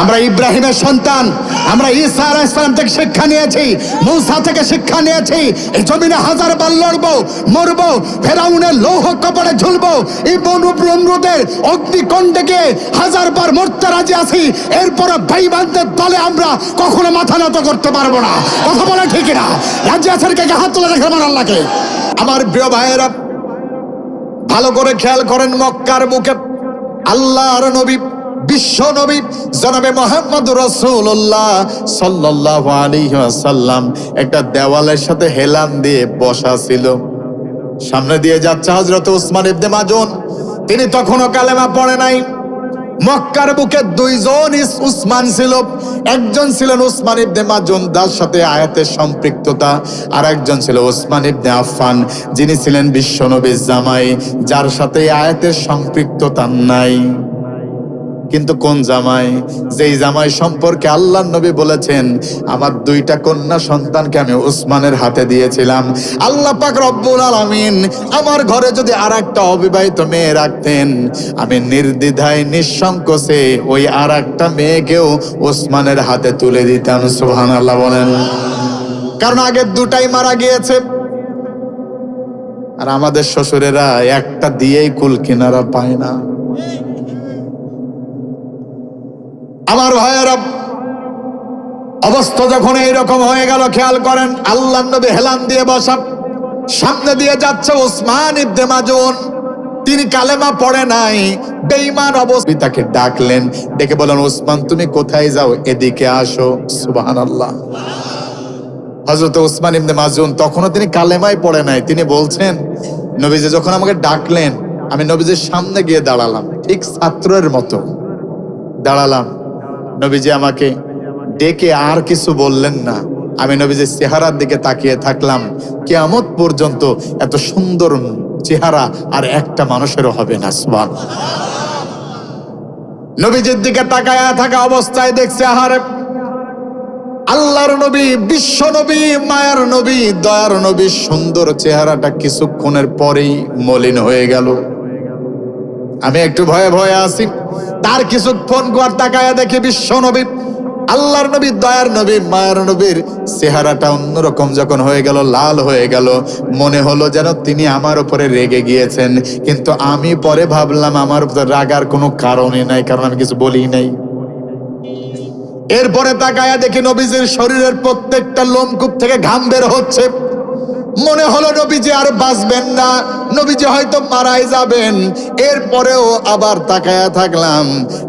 আমরা ইব্রাহিমের সন্তান, আমরা ঈসা আলাইহিস সালাম থেকে শিক্ষা নিয়েছি, মূসা থেকে শিক্ষা নিয়েছি। এই জমিনে হাজারবার লড়বো, মরবো, ফেরাউনের লৌহ কবরে ঝুলবো, এই নমরুদের অগ্নিকুণ্ডে গিয়ে হাজারবার মরতে রাজি আছি। এরপরে বেঈমানদের দলে আমরা কখনো মাথা নত করতে পারবো না। কথা বলে ঠিক না? রাজি আছেন কে? হাত তুলে রেখে আমার আল্লাহকে। আমার প্রিয় ভাইয়েরা, ভালো করে খেয়াল করেন, মক্কার বুকে আল্লাহর নবী, বিশ্ব নবী জনাবে মুহাম্মদ রাসূলুল্লাহ সাল্লাল্লাহু আলাইহি ওয়াসাল্লাম একটা দেওয়ালের সাথে হেলান দিয়ে বসা ছিল। সামনে দিয়ে যাচ্ছে হযরত উসমান ইবনে মাজুন। তিনি তখনও কালেমা পড়ে নাই। মক্কার বুকে দুইজন উসমান ছিল। একজন ছিলেন উসমান ইবনে মাজুন, যার সাথে আয়াতের সম্পৃক্ততা, আর একজন ছিল উসমান ইবনে আফফান, যিনি ছিলেন বিশ্বনবীর জামাই, যার সাথে আয়াতের সম্পৃক্ততা নাই। কিন্তু কোন জামাই? যেই জামাই সম্পর্কে আল্লাহর নবী বলেছেন, আমার দুইটা কন্যা সন্তানকে আমি উসমানের হাতে দিয়েছিলাম। আল্লাহ পাক রব্বুল আলামিন আমার ঘরে যদি আরেকটা অবিবাহিত মেয়ে রাখতেন, আমি নির্দ্বিধায় নিঃসংকোচে ওই আরেকটা মেয়েকেও উসমানের হাতে তুলে দিতাম। সুবহানাল্লাহ বলেন। কারণ আগের দুটাই মারা গিয়েছে, আর আমাদের শ্বশুরেরা একটা দিয়েই কুল কিনারা পায় না। আমার ভাইয়েরা, অবস্থা যখন এইরকম হয়ে গেল, খেয়াল করেন, আল্লাহর নবী হেলান দিয়ে বসা, সামনে দিয়ে যাচ্ছে উসমান ইবনে মাজুন। তিনি কালেমা পড়ে নাই, বেঈমান অবস্থায় তাকে ডাকলেন, ডেকে বলেন, উসমান তুমি কোথায় যাও, এদিকে আসো। সুবহানাল্লাহ। হযরত উসমান ইবনে মাজুন তখনও তিনি কালেমাই পড়ে নাই। তিনি বলছেন, নবীজি যখন আমাকে ডাকলেন, আমি নবীজির সামনে গিয়ে দাঁড়ালাম, ঠিক ছাত্রের মতো দাঁড়ালাম। নবীজি আমাকে ডেকে আর কিছু বললেন না। আমি নবীজির চেহারার দিকে তাকিয়ে থাকলাম। কিয়ামত পর্যন্ত এত সুন্দর চেহারা আর একটা মানুষেরও হবে না। সুবহানাল্লাহ। নবীজির দিকে তাকায়া থাকা অবস্থায় দেখছে, আহারে, আল্লাহর নবী, বিশ্ব নবী, মায়ার নবী, দয়ার নবী সুন্দর চেহারাটা কিছুক্ষণের পরেই মলিন হয়ে গেল। আমি একটু ভয়ে ভয়ে আছি। তার কিছুক্ষণ পর তাকায়া দেখি বিশ্ব নবী, আল্লাহর নবী, দয়ার নবী, মায়ার নবীর চেহারাটা অন্যরকম যখন হয়ে গেল, লাল হয়ে গেল, মনে হলো যেন তিনি আমার উপরে রেগে গিয়েছেন। কিন্তু আমি পরে ভাবলাম আমার উপর রাগার কোনো কারণই নাই, কারণ আমি কিছু বলি নাই। এরপরে তাকায়া দেখি নবীজির শরীরের প্রত্যেকটা লোমকূপ থেকে ঘাম বের হচ্ছে। মনে হলো নবীজি আর বাঁচবেন না, নবীজি হয়তো মারাই যাবেন। এরপরেও আবার তাকায়া থাকলাম।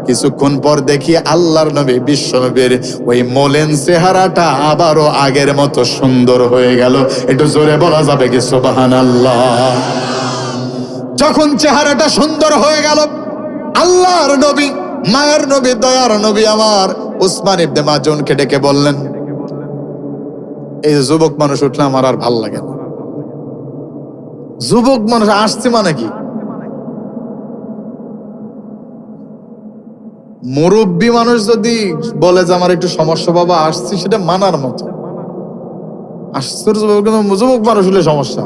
কিছুক্ষণ পর দেখি আল্লাহর নবী, বিশ্ব নবীর ওই মলিন চেহারাটা আবারও আগের মতো সুন্দর হয়ে গেল। একটু জোরে বলা যাবে কি সুবহানাল্লাহ? যখন চেহারাটা সুন্দর হয়ে গেল, আল্লাহর নবী, মায়ের নবী, দয়ার নবী আমার উসমান ইবনে মাজুনকে ডেকে বললেন, এই যুবক মানুষ উঠলে আমার আর ভাল লাগে না। যুবক মানুষ আসছে মানে কি? মুরব্বী মানুষ যদি বলে যে আমার একটু সমস্যা, বাবা আসছি, সেটা মানার মতো। আশ্চর্য, যুবক মানুষ হলে সমস্যা,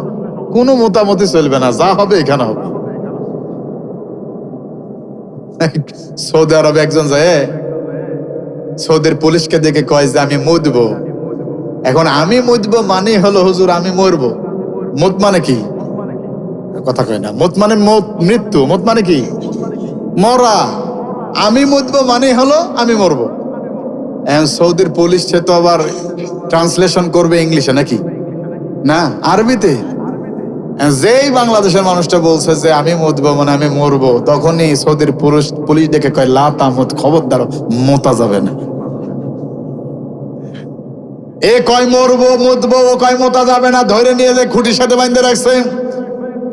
কোনো মোটামুটি চলবে না, যা হবে এখানে হবে। সৌদি আরবে একজন যায়, সৌদির পুলিশকে দেখে কয় যে আমি মুদবো। এখন আমি মুদবো মানে হলো, হুজুর আমি মরবো। মুত মানে কি? কথা কয় না। মুত মানে মৃত্যু। মুত মানে কি? মরা। আমি মুদবো মানে হলো আমি মরবো। এখন সৌদির পুলিশ সে তো আবার ট্রান্সলেশন করবে ইংলিশে নাকি? না, আরবিতে। যেই বাংলাদেশের মানুষটা বলছে যে আমি মুদবো মানে আমি মরবো, তখনই সৌদির পুলিশ দেখে কয় লা তামুত, খবরদার মোতা যাবে না। এ কয় মরবো, মুদবো, ও কয় মোতা যাবে না, ধরে নিয়ে যে খুঁটির সাথে বাঁধতে রাখছে।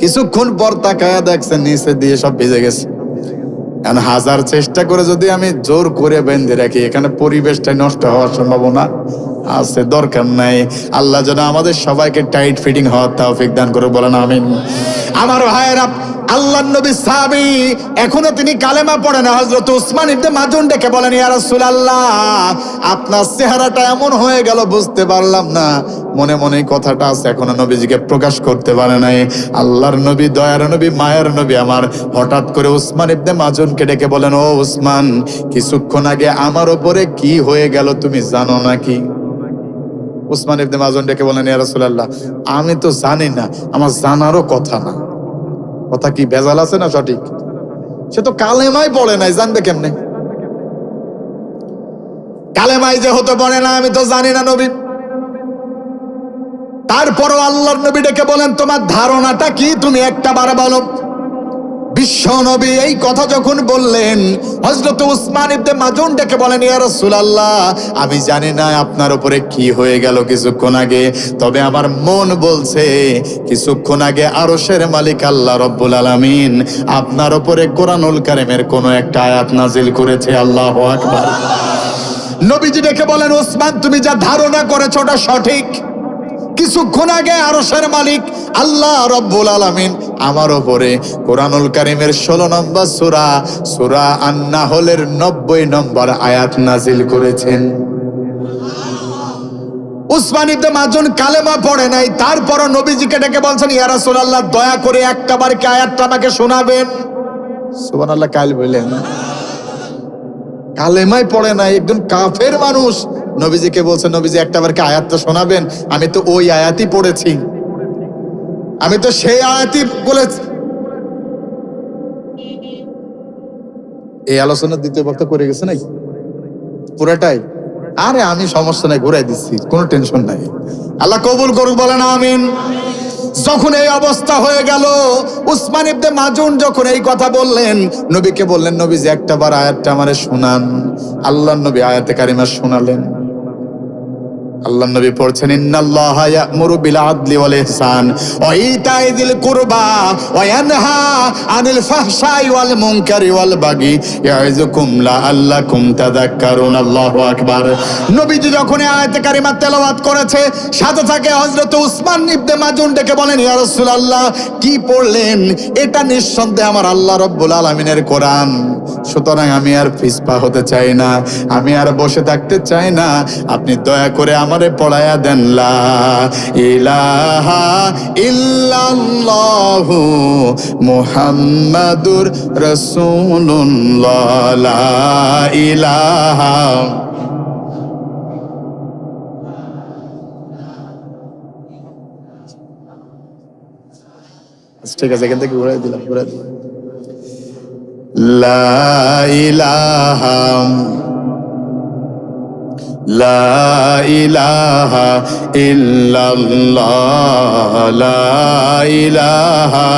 কিছুক্ষণ পর তাকায়া দেখছে নিচে দিয়ে সব ভিজে গেছে। এখন হাজার চেষ্টা করে যদি আমি জোর করে বেঁধে রাখি, এখানে পরিবেশটা নষ্ট হওয়ার সম্ভাবনা আছে। দরকার নাই। আল্লাহ যেন আমাদের সবাইকে টাইট ফিটিং হওয়ার তৌফিক দান করে, বলেন আমিন। আমার ভাইয়েরা, আল্লাহর নবী সাহাবী, এখনো তিনি কালেমা পড়ে না। হযরত উসমান ইবনে মাজুন ডেকে বলেন, ইয়া রাসূলুল্লাহ, আপনার চেহারাটা এমন হয়ে গেল বুঝতে পারলাম না মনে মনে কথাটা আছে, এখনো নবীজিকে প্রকাশ করতে পারে নাই। আল্লাহর নবী, দয়ার নবী, মায়ের নবী আমার হঠাৎ করে উসমান ইবনে মাজুনকে ডেকে বলেন, ও উসমান, কিছুক্ষণ আগে আমার উপরে কি হয়ে গেল তুমি জানো নাকি? উসমান ইবনে মাজুন ডেকে বলেন, ইয়া রাসূলুল্লাহ, আমি তো জানি না, আমার জানারও কথা না। কথা কি ভেজাল আছে না সঠিক? সে তো কালেমাই পড়ে নাই, জানবে কেমনে? কালেমাই যে হতে পারে না আমি তো জানি না নবী। তারপরও আল্লাহর নবী ডেকে বলেন, তোমার ধারণাটা কি, তুমি একটা বার বলো। বিশ্ব নবী এই কথা যখন বললেন, হযরত উসমান ইবনে মাজুন ডেকে বলেন, ইয়া রাসূলুল্লাহ, আমি জানি না আপনার উপরে কি হয়ে গেল কিছুক্ষণ আগে, তবে আমার মন বলছে কিছুক্ষণ আগে আরশের মালিক আল্লাহ রব্বুল আলামিন আপনার উপরে কোরআনুল কারীমের কোন একটা আয়াত নাজিল করেছে। আল্লাহু আকবার। নবীজি ডেকে বলেন, উসমান, তুমি যা ধারণা করেছো ওটা সঠিক। কিছুক্ষণ আগে আরশের মালিক আল্লাহ রব্বুল আলামিন আমার উপরে কোরআনুল কারীমের 16 নম্বর সূরা, সূরা আন-নাহলের 90 নম্বর আয়াত নাজিল করেছেন। উসমান ইবনে মাজুন কালেমা পড়ে নাই, তারপরও নবীজিকে ডেকে বলছেন, ইয়া রাসূলুল্লাহ, দয়া করে একটাবার কি আয়াতটা আমাকে শোনাবেন? সুবহানাল্লাহ, কাল বললেন কালেমাই পড়ে নাই, একজন কাফের মানুষ নবীজিকে বলছেন, নবীজি একটাবার কি আয়াতটা শোনাবেন? আমি তো ওই আয়াতই পড়েছি, আমি তো সেই আয়াতই বলেছি। এই আলোচনা দ্বিতীয় বক্তা করে গেছে নাকি পুরাটাই? আরে আমি সমস্যা নাই, ঘুরাই দিচ্ছি, কোনো টেনশন নাই। আল্লাহ কবুল করুক, বলেন আমিন। যখন এই অবস্থা হয়ে গেল, উসমান ইবনে মাজুন যখন এই কথা বললেন, নবীকে বললেন, নবীজি একটাবার আয়াতটা আমারে শোনান। আল্লাহর নবী আয়াতে কারিমা শোনালেন। আল্লাহর নবী পড়ছেন, ইন্নাল্লাহা ইয়া'মুরু বিল আদলি ওয়াল ইহসান ওয়া ইতাই যিল কুরবা ওয়া ইয়ানহা আনিল ফাহশাই ওয়াল মুনকারি ওয়াল বাগি ইয়াইযুকুম লাআল্লাকুম তাযাক্কারুন। আল্লাহু আকবার। নবীজি যখন এই আয়াতে কারিমা তেলাওয়াত করেছে, সাথে সাথে হযরত উসমান ইবনে মাজুন ডেকে বলেন, ইয়া রাসূলুল্লাহ, কি পড়লেন? এটা নিঃসন্দেহে আমার আল্লাহ রাব্বুল আলামিনের কোরআন, সুতরাং আমি আর পিছপা হতে চাই না, আমি আর বসে থাকতে চাই না, আপনি দয়া করে আমারে পড়ায়া দেন, লা ইলাহা ইল্লাল্লাহু মুহাম্মাদুর রাসূলুল্লাহ, লা ইলাহা। ঠিক আছে, এখান থেকে ঘুরাই দিলাম। লা ইলাহা লা ইলাহা ইল্লাল্লাহ, লা ইলাহা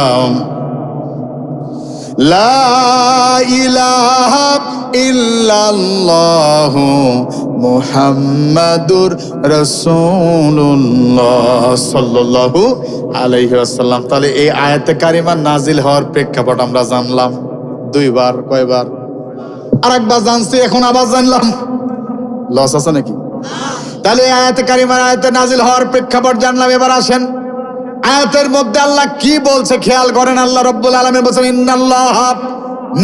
লা ইলাহা ইল্লাল্লাহু মুহাম্মাদুর রাসূলুল্লাহ সাল্লাল্লাহু আলাইহি ওয়াসাল্লাম। তাহলে এই আয়াতে কারিমা নাজিল হওয়ার প্রেক্ষাপট আমরা জানলাম দুইবার। কয়বার? আরেকবার জানছি, এখন আবার জানলাম। লস আছে নাকি? তাহলে আয়াতে কারিমার আয়াতে নাজিল হওয়ার প্রেক্ষাপট জানলাম। এবার আসেন আয়াতের মধ্যে আল্লাহ কি বলছে খেয়াল করেন। আল্লাহ রাব্বুল আলামিন বলেছেন, ইন্নাল্লাহ,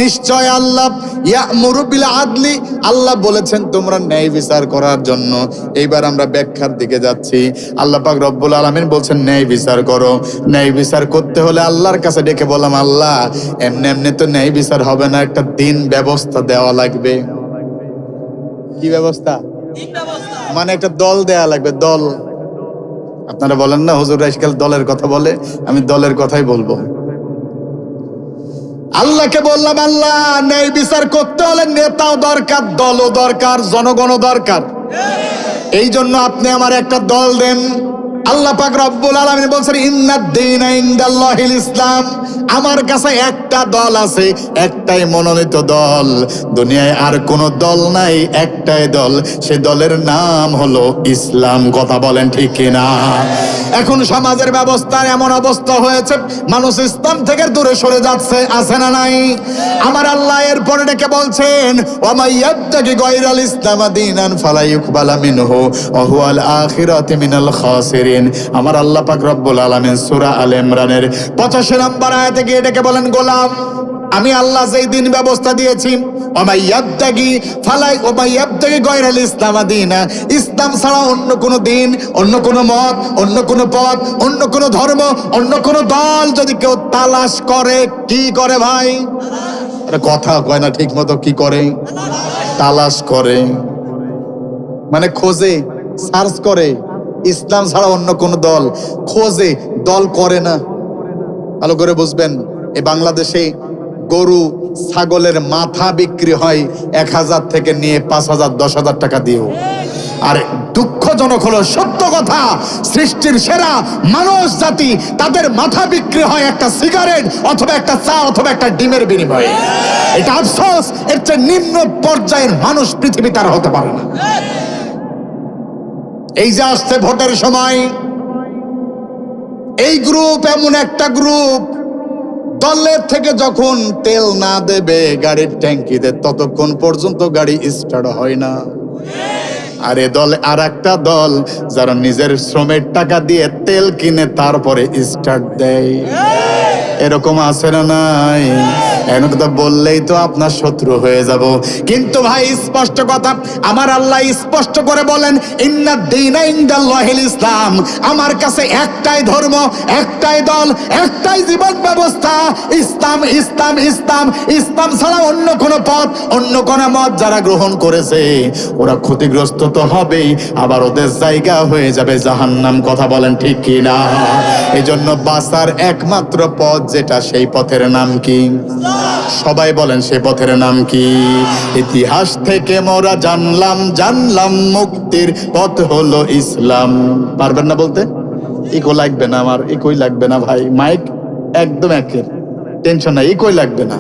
নিশ্চয় আল্লাহ, ইয়া'মুরু বিল আদলি, আল্লাহ বলেছেন তোমরা ন্যায় বিচার করার জন্য। এইবার আমরা ব্যাখ্যার দিকে যাচ্ছি। আল্লাহ পাক রব্বুল আলামিন বলছেন ন্যায় বিচার করো। ন্যায় বিচার করতে হলে আল্লাহর কাছে ডেকে বললাম, আল্লাহ, এমনি এমনি তো ন্যায় বিচার হবে না, একটা দিন ব্যবস্থা দেওয়া লাগবে। কি ব্যবস্থা? মানে একটা দল দেয়া লাগবে, দল। আপনারা বলেন না হুজুর আজকাল দলের কথা বলে, আমি দলের কথাই বলবো। আল্লাহকে বললাম, আল্লাহ, ন্যায় বিচার করতে হলে নেতাও দরকার, দলও দরকার, জনগণও দরকার। এই জন্য আপনি আমার একটা দল দেন। আল্লাহ পাক রব্বুল আলামিন বলছেন, ইন্নাদ-দীনা ইনদাল্লাহিল ইসলাম, আমার কাছে একটা দল আছে, একটাই মনোনীত দল, দুনিয়ায় আর কোনো দল নাই, একটাই দল, সে দলের নাম হলো ইসলাম। কথা বলেন ঠিক কিনা? এখন সমাজের ব্যবস্থার এমন অবস্থা হয়েছে, মানুষ ইসলাম থেকে দূরে সরে যাচ্ছে, আছে না নাই? আমার আল্লাহ এরপরে ডেকে বলছেন, ওয়া মাইয়াবতাগি গায়রাল ইসলাম দীনান ফালা ইউকবালা মিনহু ওয়া হুয়াল আখিরাতি মিনাল খাসিরিন। আমার আল্লাহ পাক রব্বুল আলামিন সূরা আলে ইমরানের 85 নম্বর আয়াতে গিয়ে ডেকে বলেন, গোলাম, আমি আল্লাহ যেই দিন ব্যবস্থা দিয়েছি, ওমাইয়াবতাগি ফালাই ওমাইয়াবতাগি গয়রাল ইসলাম দীনা, ইসলাম ছাড়া অন্য কোনো দিন, অন্য কোনো মত, অন্য কোনো পথ, অন্য কোনো ধর্ম, অন্য কোনো দল যদি কেউ তালাশ করে, কি করে ভাই? আরে কথা কয় না ঠিক মতো, কি করে? তালাশ করে, মানে খোঁজে, সার্চ করে। ইসলাম ছাড়া অন্য কোন দল খোঁজে, দল করে না। ভালো করে বুঝবেন, এই বাংলাদেশে গরু ছাগলের মাথা বিক্রি হয় 1000 থেকে নিয়ে 5000 10,000 টাকা দিয়েও। আর দুঃখজনক হলো, সত্য কথা, সৃষ্টির সেরা মানুষ জাতি, তাদের মাথা বিক্রি হয় একটা সিগারেট অথবা একটা চা অথবা একটা ডিমের বিনিময়ে। এটা আফসোস, এর চেয়ে নিম্ন পর্যায়ের মানুষ পৃথিবীতে আর হতে পারে না। এই যে আসছে ভোটের সময়, এই গ্রুপ এমন একটা গ্রুপ, দলের থেকে যখন তেল না দেবে গাড়ির ট্যাঙ্কিতে, ততক্ষণ পর্যন্ত গাড়ি স্টার্ট হয় না। আর এ দল আর একটা দল, যারা নিজের শ্রমের টাকা দিয়ে তেল কিনে তারপরে স্টার্ট দেয়। এরকম আছে না নাই? এরকম তো বললেই তো আপনার শত্রু হয়ে যাব। কিন্তু ভাই স্পষ্ট কথা, আমার আল্লাহ স্পষ্ট করে বলেন, ইন্না দীনা ইনদাল্লাহিল ইসলাম, আমার কাছে একটাই ধর্ম, একটাই দল, একটাই জীবন ব্যবস্থা, ইসলাম। ইসলাম ইসলাম ইসলাম ছাড়া অন্য কোনো পথ, অন্য কোনো মত যারা গ্রহণ করেছে, ওরা ক্ষতিগ্রস্ত তো হবেই, আবার ওদের জায়গা হয়ে যাবে জাহান্নাম। কথা বলেন ঠিক কি না? এই জন্য বাঁচার একমাত্র পথ যেটা, সেই পথের নাম কি? সবাই বলেন, সেই পথের নাম কি? ইতিহাস থেকে মোরা জানলাম মুক্তির পথ হলো ইসলাম। পারবেন না বলতে? ইকো লাগবে না, আমার ইকোই লাগবে না ভাই, মাইক একদম একের, টেনশন নাই, ইকোই লাগবে না।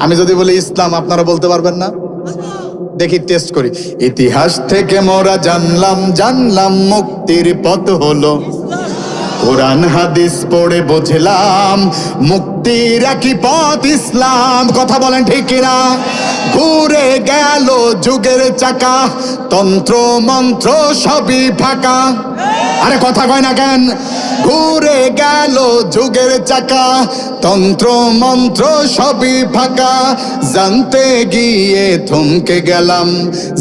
আমি যদি বলি ইসলাম, আপনারা বলতে পারবেন না? দেখি টেস্ট করি। ইতিহাস থেকে মোরা জানলাম মুক্তির পথ হলো, কোরআন হাদিস পড়ে বুঝলাম মুক্তির একই পথ ইসলাম। কথা বলেন ঠিক কিনা? ঘুরে গেল যুগের চাকা, তন্ত্র মন্ত্র সবই ফাঁকা। আরে কথা কয় না কেন? ঘুরে গেল যুগের চাকা, তন্ত্র মন্ত্র সবই ফাঁকা। জানতে গিয়ে থমকে গেলাম,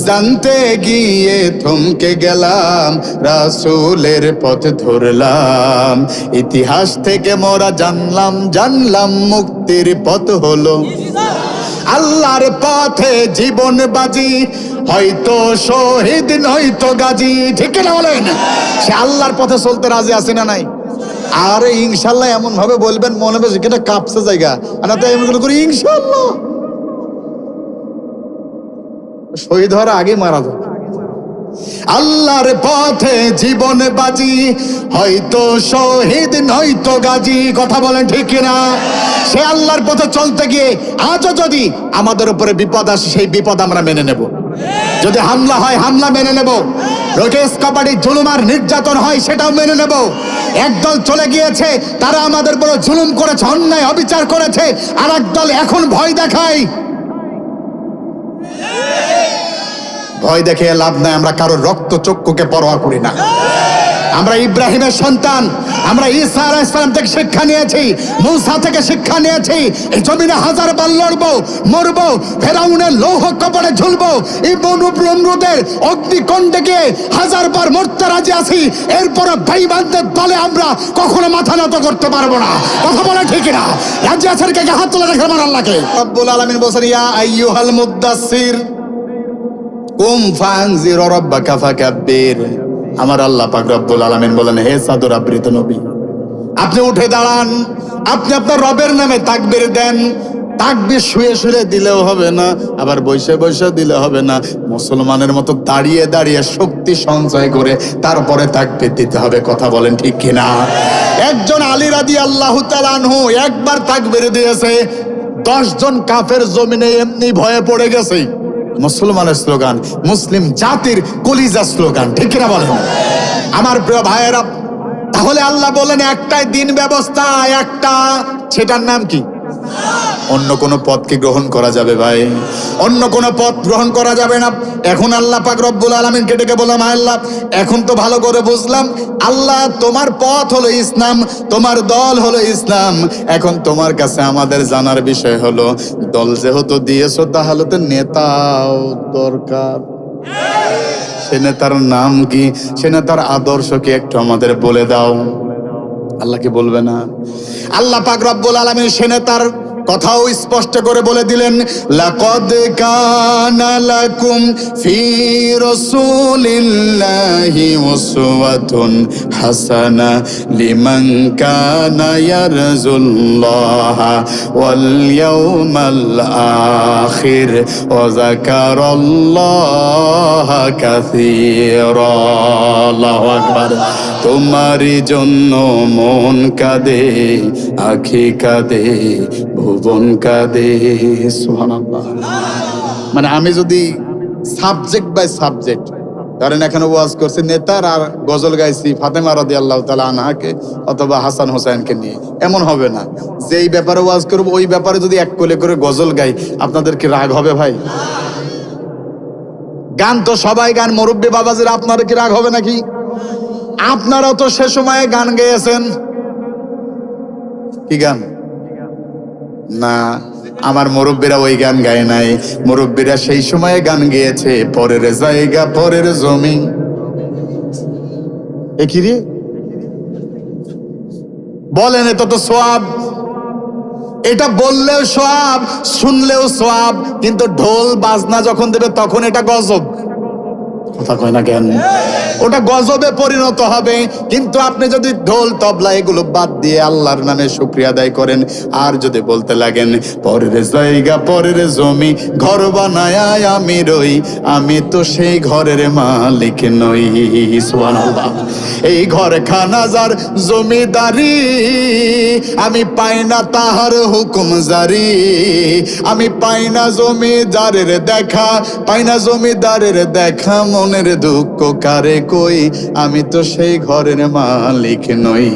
জানতে গিয়ে থমকে গেলাম, রাসূলের পথ ধরলাম। ইতিহাস থেকে মোরা জানলাম মুক্তির পথ হলো আল্লাহর পথে জীবন বাজি, হয়তো শহীদ নয়তো গাজী। ঠিক না বলেন? সে আল্লাহর পথে চলতে রাজি আছে না নাই? আরে ইনশাল্লাহ এমন ভাবে বলবেন মনে হবে যেটা কাঁপছে জায়গা, আর না তো এমন করে ইনশাল্লাহ শহীদ হওয়ার আগে মারা যায়। আল্লাহর পথে জীবন বাজি, হয়তো শহীদ নয়তো গাজী। কথা বলেন ঠিক কিনা? সে আল্লাহর পথে চলতে গিয়ে আজও যদি আমাদের উপরে বিপদ আসে, সেই বিপদ আমরা মেনে নেব। যদি হামলা হয়, হামলা মেনে নেব। রোকেশ কাবাডি জুলুম আর নির্যাতন হয়, সেটাও মেনে নেব। একদল চলে গিয়েছে, তারা আমাদের বড় জুলুম করেছে, অন্যায় অবিচার করেছে, আর একদল এখন ভয় দেখায়। ভয় দেখে লাভ নাই, আমরা কারো রক্ত চক্ষুকে পরোয়া করি না। আমরা ইব্রাহিমের সন্তান, আমরা ঈসা আলাইহিস সালাম থেকে শিক্ষা নিয়েছি, মূসা থেকে শিক্ষা নিয়েছি। এই জমিনে 1000 বার লড়বো, মরবো, ফেরাউনের লৌহ কবরে ঝুলবো, নমরুদের অগ্নিকুণ্ডে গিয়ে 1000 বার মরতে রাজি আছি। এরপর বেঈমানদের দলে আমরা কখনো মাথা নত করতে পারবো না। কথা বলা ঠিক না? রাজি আছেন কে? হাত তুলে দেখেন আমার আল্লাহকে। রব্বুল আলামিন বলেন, ইয়া আইয়ুহাল মুদ্দাসসির কুম ফানজির রাব্বাকা ফাকাব্বির। আমার আল্লাহ পাক রব্বুল আলামিন বলেন, হে চাদর আবৃত নবী, আপনি উঠে দাঁড়ান, আপনি আপনার রবের নামে তাকবীর দেন। তাকবীর শুয়ে শুয়ে দিলেও হবে না, আবার বসে বসে দিলে হবে না। মুসলমানের মতো দাঁড়িয়ে দাঁড়িয়ে শক্তি সঞ্চয় করে তারপরে তাকবীর দিতে হবে। কথা বলেন ঠিক কিনা? একজন আলী রাদিয়াল্লাহু তাআলা আনহু একবার তাকবীর দিয়েছে, 10 জন কাফের জমিনে এমনি ভয়ে পড়ে গেছে। মুসলমানের স্লোগান, মুসলিম জাতির কলিজা স্লোগান। ঠিক কিনা বলেন? আমার প্রিয় ভাইয়েরা, তাহলে আল্লাহ বলেন একটাই দিন ব্যবস্থা, একটা, সেটার নাম কি? অন্য কোনো পথকে গ্রহণ করা যাবে ভাই? অন্য কোনো পথ গ্রহণ করা যাবে না। এখন আল্লাহ পাক রব্বুল আলামিনকে ডেকে বললাম, আল্লাহ এখন তো ভালো করে বুঝলাম, আল্লাহ তোমার পথ হলো ইসলাম, তোমার দল হলো ইসলাম। এখন তোমার কাছে আমাদের জানার বিষয় হলো, দল যেহেতু দিয়েছো তাহলে তো নেতাও দরকার। সে নেতার নাম কি, সে নেতার আদর্শ কি একটু আমাদের বলে দাও। আল্লাহ কি বলবে না? আল্লাহ পাক রব্বুল আলামিন সে নেতার কথাও স্পষ্ট করে বলে দিলেন, লাকাদ কানা লাকুম ফি রাসূলিল্লাহি উসওয়াতুন হাসানা লিমান কানা ইয়ারজুল্লাহা ওয়াল ইয়াউমাল আখির ওয়া যাকারাল্লাহা কাসীরা। আল্লাহু আকবার। তোমারই জন্য মন কাঁদে, আখি কাঁদে, ভুবন কাঁদে। সুবহানাল্লাহ। মানে আমি যদি সাবজেক্ট বাই সাবজেক্ট, ধরেন এখানে ওয়াজ করছি নেতার আর গজল গাইছি ফাতেমা রাদিয়াল্লাহু তাআলা আনহাকে অথবা হাসান হোসেনকে নিয়ে, এমন হবে না। যেই ব্যাপারে ওয়াজ করব ওই ব্যাপারে যদি এক কোলে করে গজল গাই, আপনাদের কি রাগ হবে ভাই? গান তো সবাই গান, মুরব্বী বাবাজিরা, আপনাদের কি রাগ হবে নাকি? আপনারাও তো সে সময়ে গান গেয়েছেন। কি গান? না, আমার মুরব্বীরা ওই গান গায় নাই। মুরব্বীরা সেই সময়ে গান গেয়েছে, পরের জায়গা পরের জমি। এ কি রে বলেন? এটা তো সওয়াব, এটা বললেও সওয়াব, শুনলেও সওয়াব, কিন্তু ঢোল বাজনা যখন দেবে তখন এটা গজব। কথা কয় না কেন? ওটা গজবে পরিণত হবে। কিন্তু আপনি যদি ঢোল তবলা এগুলো বাদ দিয়ে আল্লাহর নামে শুকরিয়া আদায় করেন, আর যদি বলতে লাগেন পরের জায়গা পরের জমি, ঘর বানায় আমি রই, আমি তো সেই ঘরের মালিক নই। সুবহানাল্লাহ। এই ঘর খানা যার জমিদারি, আমি পাই না তাহার হুকুম জারি, আমি পাই না জমিদারের দেখা, পাই না জমিদারের দেখা, মনের দুঃখ কারে কই, আমি তো সেই ঘরের মালিক নই।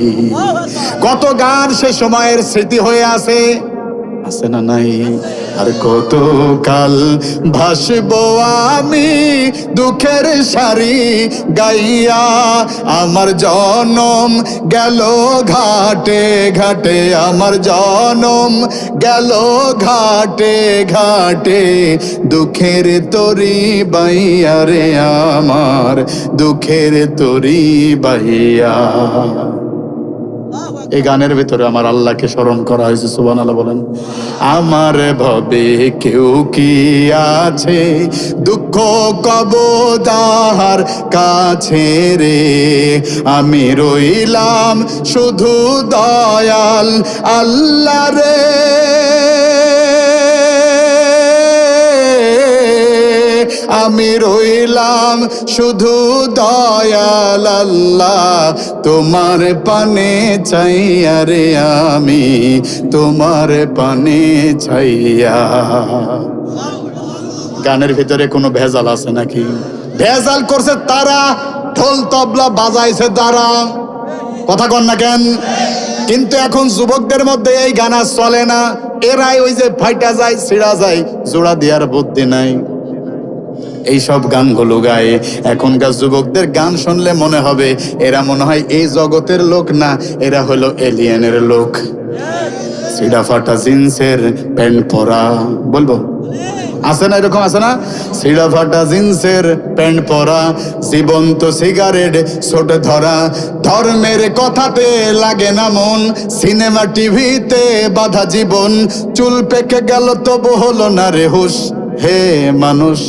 কত গান সে সময়ের স্মৃতি হয়ে আছে, আছে না নাই? আর কত কাল ভাসবো আমি দুঃখের সারি গাইয়া, আমার জনম গেল ঘাটে ঘাটে, আমার জনম গেল ঘাটে ঘাটে, দুঃখের তরি বাইয়া রে আমার, দুঃখের তরি বাইয়া। এই গানের ভিতরে আমার আল্লাহকে স্মরণ করা হয়েছে। সুবহানাল্লাহ বলেন। আমার ভবে কেউ কি আছে, দুঃখ কব তাহার কাছে রে, আমি রইলাম শুধু দয়াল আল্লাহ রে, আমি রইলাম শুধু দয়াল আল্লাহ, তোমার পানে চাইয়া রে, আমি তোমার পানে চাইয়া। গানের ভিতরে কোনো ভেজাল আছে নাকি? ভেজাল করছে তারা, ঢোল তবলা বাজাইছে তারা। কথা কন না কেন? কিন্তু এখন যুবকদের মধ্যে এই গান আর চলে না। এরাই ওই যে ফাইটা যায়, ছিড়া যায়, জোড়া দেওয়ার বুদ্ধি নাই, এইসব গানগুলো গায়। এখনকার যুবকদের গান শুনলে মনে হবে এরা মনে হয় এই জগতের লোক না, এরা হলো এলিয়েনের লোক। ছিড়া ফাটা জিন্সের প্যান্ট পরা, বলবো আছে না? এরকম আছে না? ছিড়া ফাটা জিন্সের প্যান্ট পরা, জীবন্ত সিগারেট ছোট ধরা, ধর্মের কথাতে লাগে না মন, সিনেমা টিভিতে বাধা জীবন, চুল পেকে গেল তবু হলো না রে হুশ, হে মানুষ।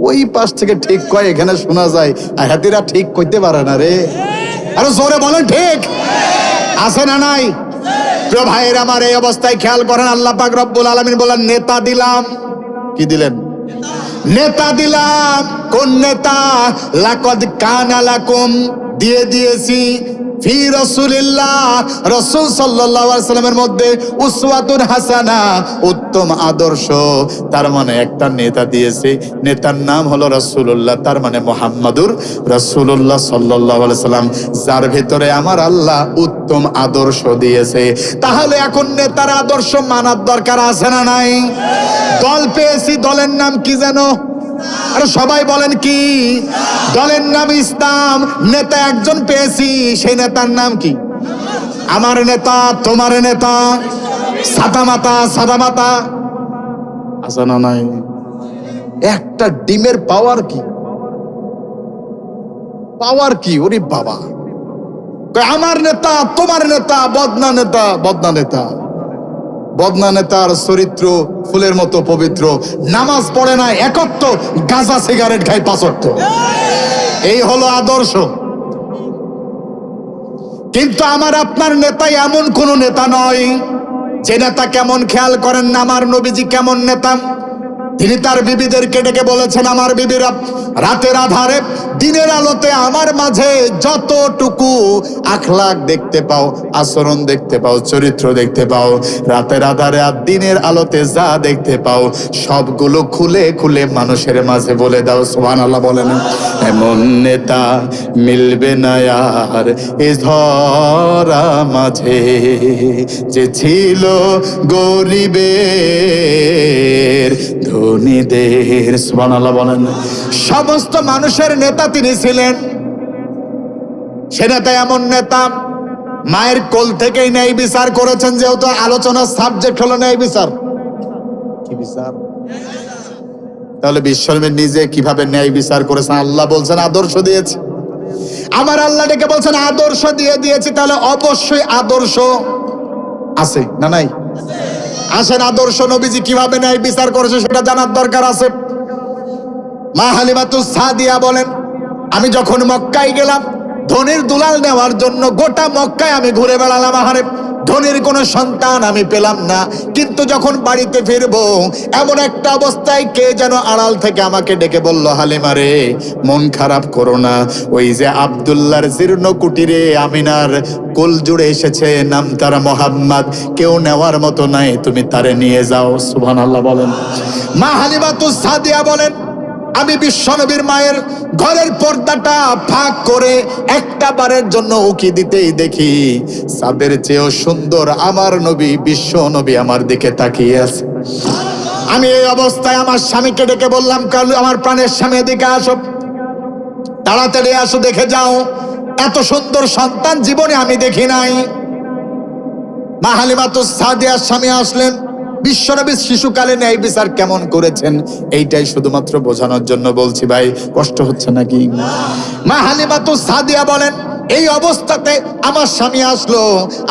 ওই পাশ থেকে ঠিক কয়, এখানে শোনা যায়, আর হাতিরা ঠিক কইতে পারে না রে। আরো জোরে বলেন ঠিক আছে না নাই? প্রিয় ভাইয়ের আমার, এই অবস্থায় খেয়াল করেন, আল্লাহ পাক রব্বুল আলামিন বলেন নেতা দিলাম। কি দিলেন? নেতা দিলাম। কোন নেতা? লাকাদ কানা লাকুম, দিয়ে দিয়েছি ফি রাসূলিল্লাহ, রাসূল সাল্লাল্লাহু আলাইহি সাল্লামের মধ্যে উসওয়াতুন হাসানা, উত্তম আদর্শ। তার মানে একটা নেতা দিয়েছে, নেতার নাম হলো রাসূলুল্লাহ, তার মানে মুহাম্মাদুর রাসূলুল্লাহ সাল্লাল্লাহু আলাইহি সাল্লাম, যার ভিতরে আমার আল্লাহ উত্তম আদর্শ দিয়েছে। তাহলে এখন নেতার আদর্শ মানার দরকার আছে না নাই? দল পেয়েছি, দলের নাম কি জানো? আরে সবাই বলেন কি? দলের নাম ইসলাম। নেতা একজন পেয়েছি, সেই নেতার নাম কি? আমার নেতা, তোমার নেতা, সাদা মাতা, সাদা মাতা আছে না নাই? একটা ডিমের পাওয়ার কি? পাওয়ার কি? ওরে বাবা, আমার নেতা, তোমার নেতা, বদনা নেতা, বদনা নেতা। বদনা নেতার চরিত্র ফুলের মতো পবিত্র, নামাজ পড়ে না একত্ব, গাঁজা সিগারেট খায় পাঁচত্ব। এই হলো আদর্শ। কিন্তু আমার আপনার নেতা এমন কোন নেতা নয় যে নেতা কেমন খেয়াল করেন না? আমার নবীজি কেমন নেতা? তিনি তার বিবিদেরকে ডেকে বলেছেন, আমার বিবিরা, রাতের আধারে দিনের আলোতে আমার মাঝে যতটুকু আখলাক দেখতে পাও, আচরণ দেখতে পাও, চরিত্র দেখতে পাও, রাতের আধারে আর দিনের আলোতে যা দেখতে পাও সবগুলো খুলে খুলে মানুষের মাঝে বলে দাও। সুবহানাল্লাহ বলেন। এমন নেতা মিলবে না আর এ ধরা মাঝে, যে ছিল গরিবের ধনীদের। সুবহানাল্লাহ বলেন। সমস্ত মানুষের নেতা তিনি ছিলেন। সে নেতা এমন নেতা, মায়ের কোল থেকেই ন্যায় বিচার করেছেন। যেহেতু আলোচনার সাবজেক্ট হলো ন্যায় বিচার, কি বিচার? তাহলে বিশ্বনবী নিজে কিভাবে ন্যায় বিচার করেছেন? আল্লাহ বলছেন আদর্শ দিয়েছে। আমার আল্লাহ ডেকে বলছেন আদর্শ দিয়ে দিয়েছি, তাহলে অবশ্যই আদর্শ আছে না নাই? আসেন, আদর্শ নবীজি কিভাবে ন্যায় বিচার করেছে সেটা জানার দরকার আছে। মা হালিমাতুস সাদিয়া বলেন, আমি যখন মক্কায় গেলাম ধনির দুলাল নেওয়ার জন্য, গোটা মক্কায় আমি ঘুরে বেড়ালাম, আহারে ধনির কোনো সন্তান আমি পেলাম না। কিন্তু যখন বাড়িতে ফিরবো এমন একটা অবস্থায় কে যেন আড়াল থেকে আমাকে ডেকে বলল, হালিমা রে, মন খারাপ করো না, ওই যে আব্দুল্লাহর জীর্ণ কুটিরে আমিনার কোল জুড়ে এসেছে, নাম তার মোহাম্মদ, কেউ নেওয়ার মতো নাই, তুমি তারে নিয়ে যাও। সুবহানাল্লাহ বলেন। মা হালিমাতুস সাদিয়া বলেন, আমি বিশ্বনবীর মায়ের ঘরের পর্দাটা ফাঁক করে একটা বারের জন্য উকি দিতেই দেখি চাঁদের চেয়েও সুন্দর আমার নবী, বিশ্ব নবী আমার দিকে তাকিয়ে আছে। আমি এই অবস্থায় আমার স্বামীকে ডেকে বললাম, কাল আমার প্রাণের স্বামী এদিকে আসো, তাড়াতাড়ি আসো, দেখে যাও, এত সুন্দর সন্তান জীবনে আমি দেখি নাই। মা হালিমাতুস সাদিয়ার স্বামী আসলেন। বিশ্বনবী শিশুকালে ন্যায় বিচার কেমন করেছেন এইটাই শুধুমাত্র বোঝানোর জন্য বলছি। ভাই কষ্ট হচ্ছে নাকি? মা হালিমাতুস সাদিয়া বলেন, এই অবস্থাতে আমার স্বামী আসলো,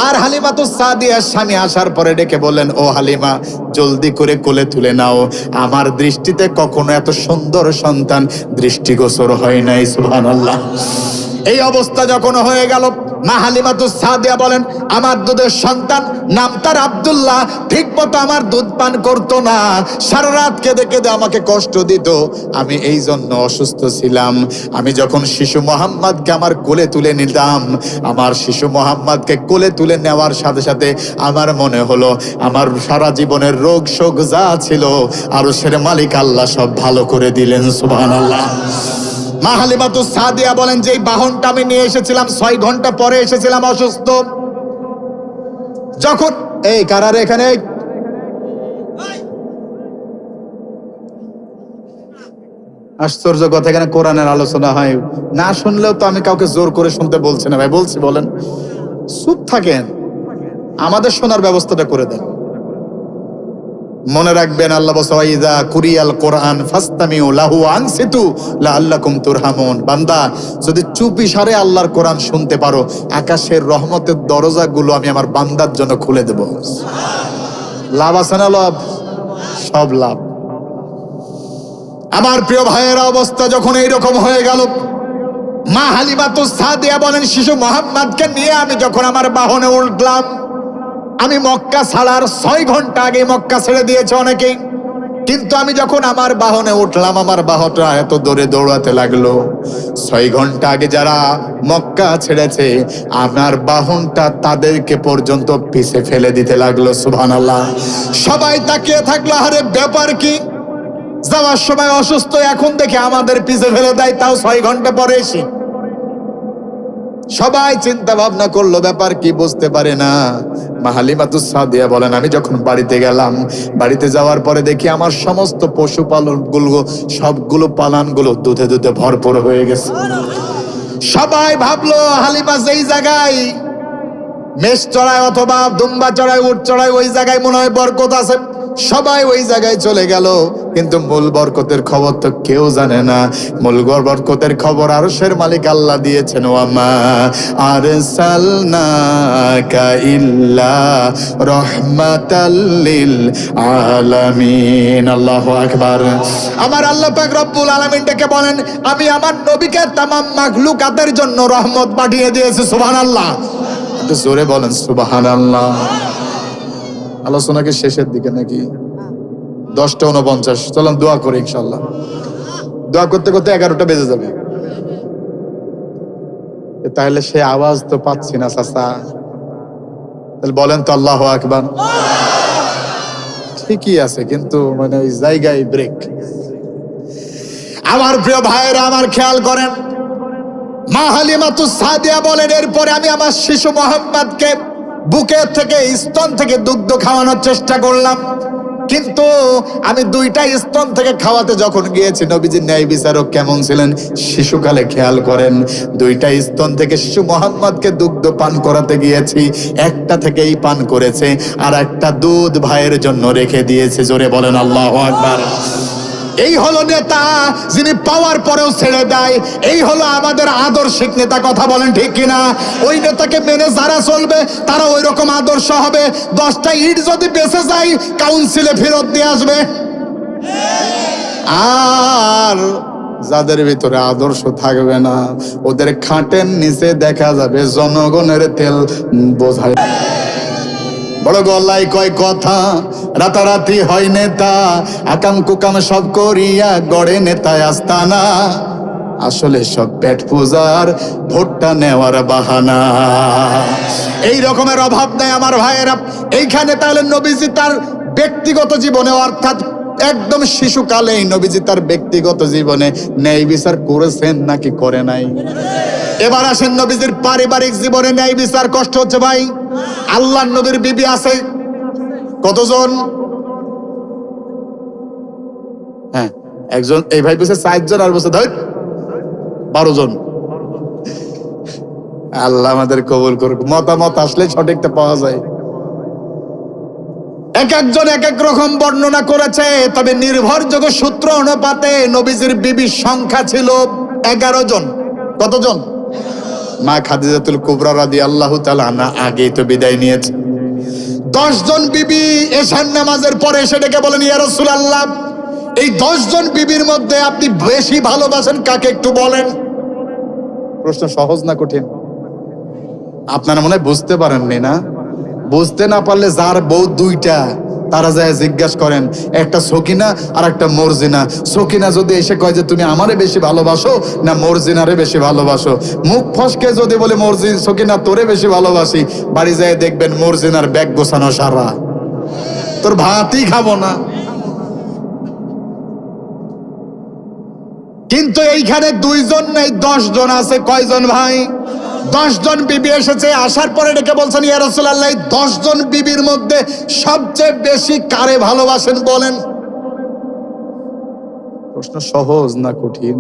আর হালিমাতুস সাদিয়ার স্বামী আসার পরে ডেকে বললেন, ও হালিমা, জলদি করে কোলে তুলে নাও, আমার দৃষ্টিতে কখনো এত সুন্দর সন্তান দৃষ্টিগোচর হয় নাই। সুবহানাল্লাহ। এই অবস্থা যখন হয়ে গেল, মা হালিমাতুস সাদিয়া বলেন, আমার দুধের সন্তান, নাম তার আব্দুল্লাহ, ঠিক মতো আমার দুধ পান করতো না, সারা রাত কেঁদে কেঁদে আমাকে কষ্ট দিত, আমি এই জন্য অসুস্থ ছিলাম। আমি যখন শিশু মোহাম্মদকে আমার কোলে তুলে নিতাম, আমার শিশু মোহাম্মদকে কোলে তুলে নেওয়ার সাথে সাথে আমার মনে হলো আমার সারা জীবনের রোগ শোক যা ছিল আরশের মালিক আল্লাহ সব ভালো করে দিলেন। সুবহানাল্লাহ। মা হালিমাতুস সাদিয়া বলেন, যে বাহনটা আমি নিয়ে এসেছিলাম 6 ঘন্টা পরে এসেছিলাম অসুস্থ। যখন এই কারার এখানে আশ্চর্য কথা, এখানে কোরআনের আলোচনা হয় না, শুনলেও তো আমি কাউকে জোর করে শুনতে বলছি না ভাই, বলছি বলেন, চুপ থাকেন, আমাদের শোনার ব্যবস্থাটা করে দেন। মনে রাখবেন, আল্লাহ বলে, ওয়াইযা কুরিয়াল কোরআন ফাসতামিউ লাহু আনসিতু লাআল্লাকুম তুরহামুন। বান্দা, যদি চুপি সারে আল্লাহর কোরআন শুনতে পারো, আকাশের রহমতের দরজাগুলো আমি আমার বান্দার জন্য খুলে দেব। লাভ আছে না? লাভ, সব লাভ। আমার প্রিয় ভাইয়েরা, অবস্থা যখন এইরকম হয়ে গেল, মা হালিমাতুস সাদিয়া বলেন, শিশু মোহাম্মদকে নিয়ে আমি যখন আমার বাহনে উঠলাম, আমি মক্কা ছাড়ার 6 ঘন্টা আগে মক্কা ছেড়ে দিয়েছে অনেকেই। কিন্তু আমি যখন আমার বাহনে উঠলাম, আমার বাহনটা এত দৌড়ে দৌড়াতে লাগলো। 6 ঘন্টা আগে যারা মক্কা ছেড়েছে, আমার বাহনটা তাদেরকে পর্যন্ত পিছে ফেলে দিতে লাগলো। সুবহানাল্লাহ। সবাই তাকিয়ে থাকলো, আরে ব্যাপার কি? যাওয়ার সময় অসুস্থ, এখন দেখে আমাদের পিছে ফেলে দেয়, তাও 6 ঘন্টা পরে এসে। সবাই চিন্তা ভাবনা করলো ব্যাপার কি, বুঝতে পারে না। মা হালিমাতুস সাদিয়া বলেন, আমি যখন বাড়িতে গেলাম, বাড়িতে যাওয়ার পরে দেখি আমার সমস্ত পশুপালন গুলো, সবগুলো পালানগুলো দুধে দুধে ভরপুর হয়ে গেছে। সবাই ভাবলো হালিমা যেই জায়গায় মেষ চড়ায় অথবা দুম্বা চড়ায়, উট চড়ায়, ওই জায়গায় মনে হয় বরকত আছে। সবাই ওই জায়গায় চলে গেল, কিন্তু মূল বরকতের খবর তো কেউ জানে না। মূল বরকতের খবর আরশের মালিক আল্লাহ দিয়েছেন। ওয়ামা আরসালনাকা ইল্লা রাহমাতাল লিল আলামিন। আল্লাহু আকবার। আমার আল্লাহ পাক রব্বুল আলামিন ডেকে বলেন, আমি আমার নবীকে তামাম মাখলুকাতের জন্য রহমত পাঠিয়ে দিয়েছি। সুবহানাল্লাহ। একটু জোরে বলেন সুবহানাল্লাহ। আলোচনা কি শেষের দিকে নাকি? 10:49। চলুন দোয়া করি ইনশাআল্লাহ। দোয়া করতে করতে 11টা বেজে যাবে। তাহলে সে আওয়াজ তো পাচ্ছি না চাচা, তাহলে বলেন তো আল্লাহু আকবার। ঠিকই আছে, কিন্তু মানে ওই জায়গায় ব্রেক। আমার প্রিয় ভাইয়েরা, আমার খেয়াল করেন, মা হালিমাতুস সাদিয়া বলেন, এরপরে আমি আমার শিশু মোহাম্মদকে বুকের থেকে, স্তন থেকে দুগ্ধ খাওয়ানোর চেষ্টা করলাম, কিন্তু আমি 2টা স্তন থেকে খাওয়াতে যখন গিয়েছি, নবীজির ন্যায় বিচারক কেমন ছিলেন শিশুকালে খেয়াল করেন। 2টা স্তন থেকে শিশু মোহাম্মদকে দুগ্ধ পান করাতে গিয়েছি, একটা থেকেই পান করেছে, আর একটা দুধ ভাইয়ের জন্য রেখে দিয়েছে। জোরে বলেন আল্লাহু আকবার। এই হলো নেতা, যিনি পাওয়ার পরেও ছেড়ে দেয়। এই হলো আমাদের আদর্শিক নেতা। কথা বলেন ঠিক কিনা? ওই নেতাকে মেনে যারা চলবে তারা ওই রকম আদর্শ হবে। 10টা ইট যদি বেঁচে যায়, কাউন্সিলে ফেরত দিয়ে আসবে। আর যাদের ভিতরে আদর্শ থাকবে না, ওদের খাটের নিচে দেখা যাবে জনগণের তেল বোঝায়। বড় গলায় কয় কথা, রাতারাতি হয় নেতা, আকাম কুকাম সব করিয়া গড়ে নেতায় আস্তানা। আসলে সব পেট পূজার, ভোটটা নেওয়ার বাহানা। এই রকমের অভাব নাই আমার ভাইয়েরা। এইখানে তাহলে নবীজি তার ব্যক্তিগত জীবনে, অর্থাৎ একদম শিশুকালেই নবীজি তার ব্যক্তিগত জীবনে ন্যায় বিচার করেছেন নাকি করে নাই? এবার আসেন নবীজির পারিবারিক জীবনে ন্যায় বিচার। কষ্ট হচ্ছে ভাই। আল্লাহর নবীর বিবি আছে কতজন? হ্যাঁ, একজন। এই ভাই বলছে 4 জন, আর বলছে 12 জন। আল্লাহ আমাদের কবুল করুক। মতামত আসলে সঠিকটা পাওয়া যায়। এক একজন এক এক রকম বর্ণনা করেছে, তবে নির্ভরযোগ্য সূত্র অনুপাতে নবীজির বিবির সংখ্যা ছিল 11 জন। কতজন? মা খাদিজাতুল কুবরা রাদিয়াল্লাহু তাআলা আনহা আগেই তো বিদায় নিয়েছে। 10 জন বিবি এশার নামাজের পরে এসে ডেকে বলেন, ইয়া রাসূলুল্লাহ, এই 10 জন বিবির মধ্যে আপনি বেশি ভালোবাসেন কাকে একটু বলেন। প্রশ্ন সহজ না কঠিন? আপনারা মনে হয় বুঝতে পারেননি না? বুঝতে না পারলে যার বউ 2টা, তারা যায় জিজ্ঞাসা করেন, একটা সকিনা আর একটা মর্জিনা। সকিনা যদি এসে কয় যে তুমি আমারে বেশি ভালোবাসো না মর্জিনারে বেশি ভালোবাসো, মুখ ফসকে যদি বলে সকিনা তোরে বেশি ভালোবাসি, বাড়ি যায় দেখবেন মর্জিনার ব্যাগ গোছানো সারা, তোর ভাতই খাবো না। কিন্তু এইখানে 2 জন নেই, 10 জন আছে। কয়জন ভাই? 10 জন বিবি এসেছে। আসার পরে ডেকে বলছেন, ইয়া রাসূলুল্লাহ, 10 জন বিবির মধ্যে সবচেয়ে বেশি কারে ভালোবাসেন বলেন। প্রশ্ন সহজ না কঠিন?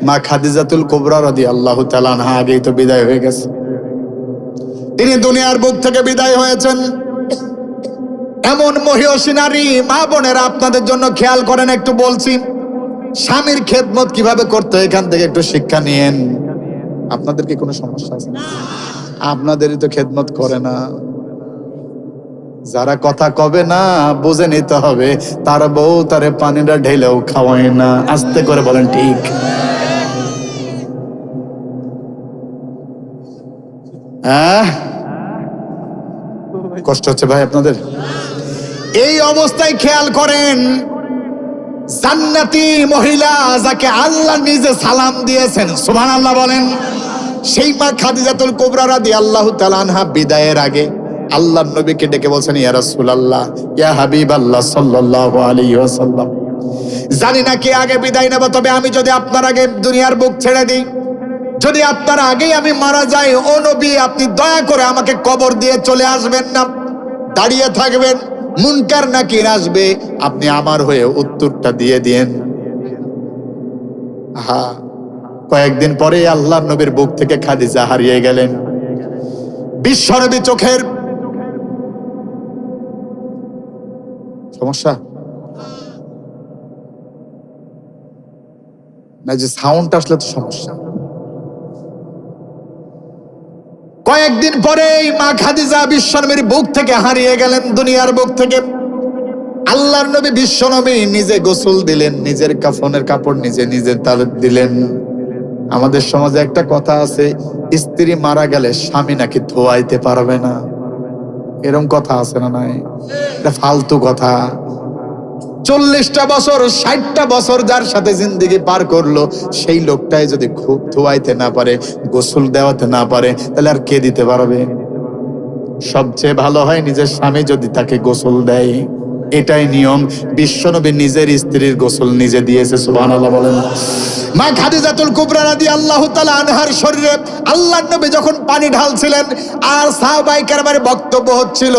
মা খাদিজাতুল কুবরা রাদিয়াল্লাহু তাআলা আনহা আগেই তো বিদায় হয়ে গেছে। তিনি দুনিয়ার বুক থেকে বিদায় হয়েছেন। এমন মহিয়সী নারী। মা বোনেরা, আপনাদের জন্য খেয়াল করেন, একটু বলছি, স্বামীর খেদমত কিভাবে করতে হয় এখান থেকে একটু শিক্ষা নিয়েন। আপনাদের কি কোনো সমস্যা আছে? আপনাদেরই তো খেদমত করে না। যারা কথা কবে না, বুঝে নিতে হবে তার বউ তারে পানিটা ঢেলেও খাওয়ায় না। আস্তে করে বলেন ঠিক। কষ্ট হচ্ছে ভাই আপনাদের? এই অবস্থায় খেয়াল করেন, জান্নাতি মহিলা যাকে আল্লাহ নিজে সালাম দিয়েছেন, সুবহানাল্লাহ বলেন, সেই মা খাদিজাতুল কুবরা রাদিয়াল্লাহু তাআলা আনহা বিদায়ের আগে আল্লাহর নবীকে ডেকে বলছেন, ইয়া রাসূলুল্লাহ, ইয়া হাবিবাল্লাহ সাল্লাল্লাহু আলাইহি ওয়াসাল্লাম, জানি না কে আগে বিদায় নেব, তবে আমি যদি আপনার আগে দুনিয়ার বুক ছেড়ে দিই, যদি আপনার আগেই আমি মারা যাই, ও নবী আপনি দয়া করে আমাকে কবর দিয়ে চলে আসবেন না, দাঁড়িয়ে থাকবেন, মুনকার নাকির আসবে, আপনি আমার হয়ে উত্তরটা দিয়ে দিয়েন। হ্যাঁ, কয়েকদিন পরে আল্লাহর নবীর বুক থেকে খাদিজা হারিয়ে গেলেন। বিশ্বনবী চোখের সমস্যা না, যে সাউন্ড আসলে তো সমস্যা। কয়েকদিন পরেই মা খাদিজা বিশ্বনবীর বুক থেকে হারিয়ে গেলেন, দুনিয়ার বুক থেকে। আল্লাহর নবী বিশ্বনবী নিজে গোসল দিলেন, নিজের কাফনের কাপড় নিজে নিজে তার দিলেন। আমাদের সমাজে একটা কথা আছে, স্ত্রী মারা গেলে স্বামী নাকি ধোয়াইতে পারবে না, এরকম কথা আছে না নাই? এটা ফালতু কথা। 40টা বছর 60টা বছর যার সাথে জিন্দেগি পার করলো, সেই লোকটাই যদি খুব ধোয়াইতে না পারে, গোসল দেওয়াতে না পারে, তাহলে আর কে দিতে পারবে? সবচেয়ে ভালো হয় নিজের স্বামী যদি তাকে গোসল দেয়, এটাই নিয়ম। বিশ্বনবী নিজের স্ত্রীর গোসল নিজে দিয়েছে, সুবহানাল্লাহ বলেন। মা খাদিজাতুল কুবরা রাদিয়াল্লাহু তাআলা আনহার শরীরে আল্লাহর নবী যখন পানি ঢালছিলেন আর সাহাবায়ে কেরামের বক্তব্য হচ্ছিল,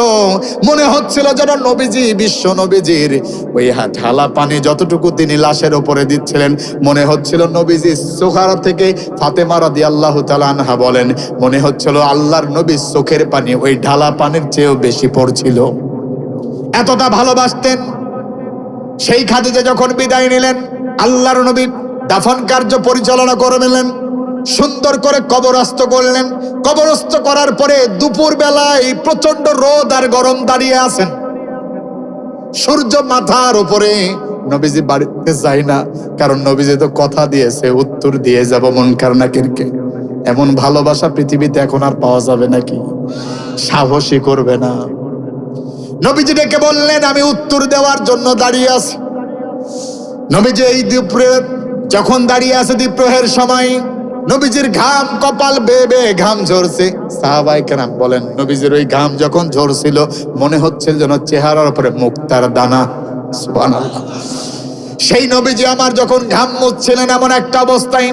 মনে হচ্ছিল যেন নবীজি, বিশ্ব নবীজির ওই ঢালা পানি যতটুকু তিনি লাশের উপরে দিচ্ছিলেন, মনে হচ্ছিল নবীজি সুখারা থেকে, ফাতেমা রাদিয়াল্লাহু তাআলা আনহা বলেন, মনে হচ্ছিল আল্লাহর নবীর চোখের পানি ওই ঢালা পানির চেয়েও বেশি পড়ছিল, এতটা ভালোবাসতেন। সেই খাদিজা যখন বিদায় নিলেন, আল্লাহর নবী দাফন কার্য পরিচালনা করলেন, সুন্দর করে কবরস্থ করলেন। কবরস্থ করার পরে দুপুর বেলায় প্রচন্ড রোদ আর গরম, দাঁড়িয়ে আছেন, সূর্য মাথার উপরে। নবীজি বাড়িতে যায় না, কারণ নবীজি তো কথা দিয়েছে, উত্তর দিয়ে যাব মুনকার নাকিরকে। এমন ভালোবাসা পৃথিবীতে এখন আর পাওয়া যাবে নাকি? সাহসী করবে না। নবীজি ডেকে বললেন, আমি উত্তর দেওয়ার জন্য দাঁড়িয়ে আছি। নবীজি এই দুপুরে যখন দাঁড়িয়ে আছে, দ্বীপ্রহের সময়, নবীজির ঘাম, কপাল বেয়ে বেয়ে ঘাম ঝরছে। সাহাবায়ে কেরাম বলেন, নবীজির ওই ঘাম যখন ঝরছিল, মনে হচ্ছিল যেন চেহারার উপরে মুক্তার দানা, সুবহানাল্লাহ। সেই নবীজি আমার যখন ঘাম মুছছিলেন, এমন একটা অবস্থায়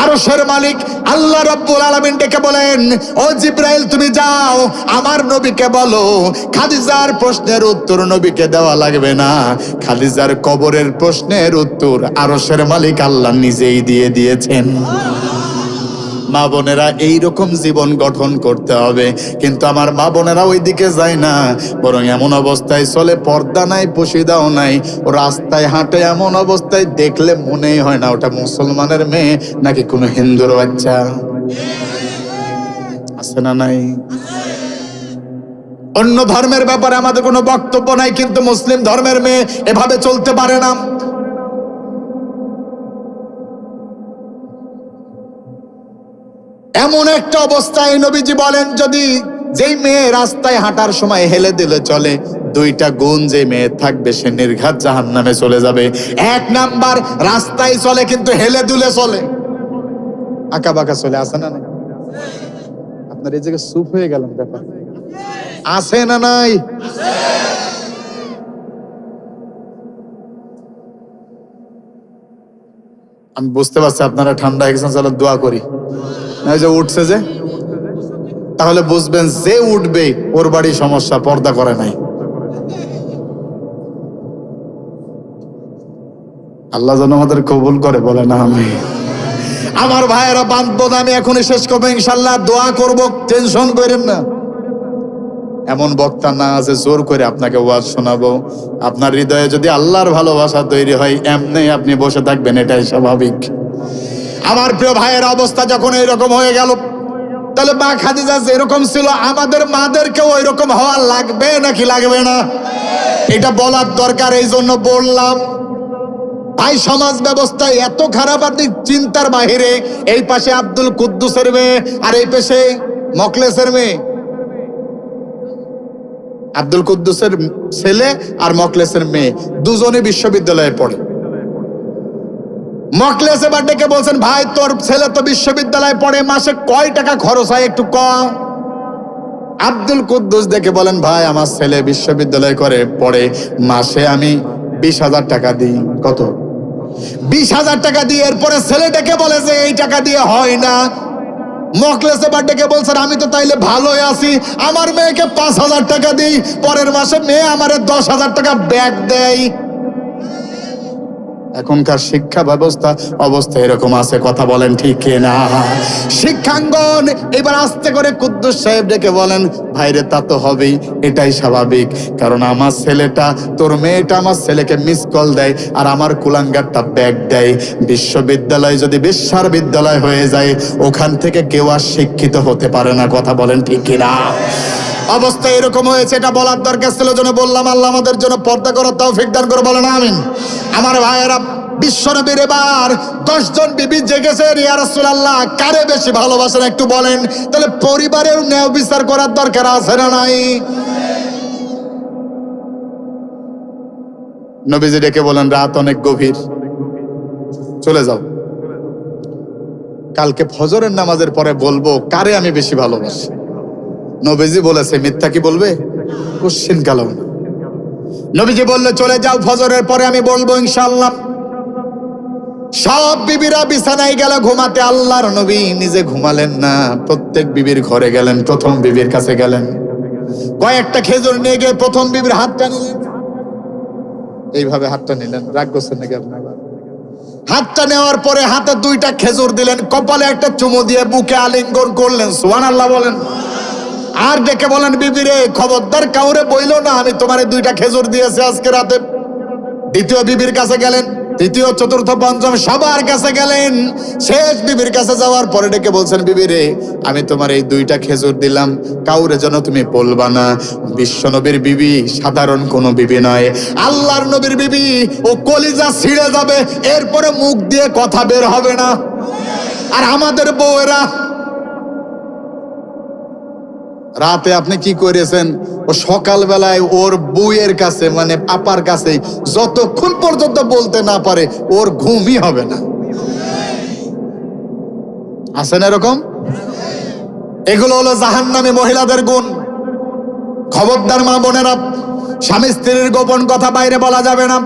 আরশের মালিক আল্লাহ রাব্বুল আলামিন ডেকে বলেন, ও জিবরাইল, তুমি যাও আমার নবীকে বলো, খাদিজার প্রশ্নের উত্তর নবীকে দেওয়া লাগবে না, খাদিজার কবরের প্রশ্নের উত্তর আরশের মালিক আল্লাহ নিজেই দিয়ে দিয়েছেন। মা বোনেরা, এইরকম জীবন গঠন করতে হবে। কিন্তু আমার মা বোনেরা ওই দিকে যায় না, বরং এমন অবস্থায় চলে, পর্দা নাই, পশিদাও নাই, ও রাস্তায় হাঁটে এমন অবস্থায় দেখলে মনেই হয় না ওটা মুসলমানের মেয়ে নাকি কোনো হিন্দুর বাচ্চা। আছে না নাই? অন্য ধর্মের ব্যাপারে আমাদের কোনো বক্তব্য নাই, কিন্তু মুসলিম ধর্মের মেয়ে এভাবে চলতে পারে না। এমন একটা অবস্থায় নবীজি বলেন, যদি যেই মেয়ে রাস্তায় হাঁটার সময় হেলে দিলে চলে, দুইটা গুণ যে মেয়ে থাকবে, সে নির্ঘাত জাহান্নামে চলে যাবে। 1 নাম্বার, রাস্তায় চলে কিন্তু হেলে দুলে চলে, আঁকা বাঁকা চলে। আছে না নাই? আপনার এই জায়গায় চুপ হয়ে গেলেন, ব্যাপার আছে না নাই? আমি বুঝতে পারছি আপনারা ঠান্ডা হয়ে গেছেন, চলো দোয়া করি। না, যে উঠছে যে, তাহলে বুঝবেন যে উঠবে ওর বাড়ি সমস্যা, পর্দা করে নাই। আল্লাহ যেন আমাদের কবুল করে, বলে না আমি। আমার ভাইয়েরা, বাঁধবো না, আমি এখনই শেষ করবো ইনশাল্লাহ, দোয়া করবো, টেনশন করেন না। এমন বক্তা না আছে জোর করে আপনাকে ওয়াজ শোনাবো। আপনার হৃদয়ে যদি আল্লাহর ভালোবাসা তৈরি হয়, এমনি আপনি বসে থাকবেন, এটাই স্বাভাবিক। আমার প্রিয় ভাইয়ের অবস্থা যখন এইরকম হয়ে গেল, তাহলে মা খাদিজা যেরকম ছিল, আমাদের মাদেরকেও ওই রকম হওয়া লাগবে নাকি লাগবে না? এটা বলার দরকার, এই জন্য বললাম। ভাই, সমাজ ব্যবস্থা এত খারাপ, আপনি চিন্তার বাহিরে। এই পাশে আব্দুল কুদ্দুসের মেয়ে, আর এই পাশে মকলেসের মেয়ে। আব্দুল কুদ্দুসের ছেলে আর মকলেসের মেয়ে দুজনে বিশ্ববিদ্যালয়ে পড়ে। মকলেস এবার ডেকে বলছেন, ভাই তোর ছেলে তো বিশ্ববিদ্যালয়ে পড়ে, মাসে কয় টাকা খরচ হয় একটু কম। আব্দুল কুদ্দুস দেখে বলেন, ভাই আমার ছেলে বিশ্ববিদ্যালয় পড়ে, মাসে আমি 20,000 টাকা দিই। কত? 20,000 টাকা দিই। এরপরে ছেলে ডেকে বলে যে এই টাকা দিয়ে হয় না। মকলেস এবার ডেকে বলছেন, আমি তো তাইলে ভালোই আছি, আমার মেয়েকে 5,000 টাকা দিই, পরের মাসে মেয়ে আমারে 10,000 টাকা ব্যাক দেয়। এখনকার শিক্ষা অবস্থা এরকম আছে, কথা বলেন ঠিক কিনা? শিক্ষাঙ্গন এবার আস্তে করে কুদ্দুস সাহেব ডেকে বলেন, ভাইরে তা তো হবেই, এটাই স্বাভাবিক, কারণ আমার ছেলেটা, তোর মেয়েটা আমার ছেলেকে মিস কল দেয় আর আমার কুলাঙ্গারটা ব্যাগ দেয়। বিশ্ববিদ্যালয় যদি বেশ্যার বিদ্যালয় হয়ে যায়, ওখান থেকে কেউ আর শিক্ষিত হতে পারে না, কথা বলেন ঠিক কিনা? অবস্থা এরকম হয়েছে, এটা বলার দরকার ছিল, জন্য বললাম। আল্লাহ আমাদের জন্য পর্দা করার তৌফিক দান করে, বলেন আমিন। আমার ভাইয়েরা, বিশ্বনবীর এবার 10 জন বিবি জেগেছেন, ইয়া রাসূলুল্লাহ কারে বেশি ভালোবাসেন একটু বলেন। তাহলে পরিবারেও ন্যায় বিচার করার দরকার আছে না নাই? নবীজি ডেকে বলেন, রাত অনেক গভীর, চলে যাও, কালকে ফজরের নামাজের পরে বলবো কারে আমি বেশি ভালোবাসি। নবীজি বলেছে, মিথ্যা কি বলবে? কোশ্চিন কালাম। নবীজি বললে, চলে যাও, ফজরের পরে আমি বলবো ইনশাআল্লাহ। সব বিবিরা বিছানায় গেল ঘুমাতে, আল্লাহর নবী নিজে ঘুমালেন না, প্রত্যেক বিবির ঘরে গেলেন, প্রথম বিবির কাছে গেলেন, কয়েকটা খেজুর নিয়ে গিয়ে প্রথম বিবির হাতটা নিলেন, এইভাবে হাতটা নিলেন। রাগ করছেন নাকি আপনারা? হাতটা নেওয়ার পরে হাতে 2টা খেজুর দিলেন, কপালে একটা চুমু দিয়ে বুকে আলিঙ্গন করলেন, সুবহানাল্লাহ বলেন। আর ডেকে বলেন, বিবিরে খবরদার কাউরে বইলো না আমি তোমারে 2টা খেজুর দিয়েছি আজকে রাতে। দ্বিতীয় বিবির কাছে গেলেন, তৃতীয়, চতুর্থ, পঞ্চম সবার কাছে গেলেন। শেষ বিবির কাছে যাওয়ার পরে ডেকে বলছেন, বিবিরে আমি তোমার এই 2টা খেজুর দিলাম, কাউরে যেন তুমি বলবা না। বিশ্ব নবীর বিবি সাধারণ কোনো বিবি নয়, আল্লাহর নবীর বিবি। ও কলিজা ছিঁড়ে যাবে, এরপরে মুখ দিয়ে কথা বের হবে না। আর আমাদের বউয়েরা, রাতে আপনি কি করেছেন? ও সকালবেলায় ওর বউয়ের কাছে, মানে আপার কাছে যতক্ষণ পর্যন্ত বলতে না পারে ওর ঘুমই হবে না। আছে না এরকম? এগুলো হলো জাহান্নামী মহিলাদের গুণ। খবরদার মা বোনেরা, স্বামী স্ত্রীর গোপন কথা বাইরে বলা যাবে না।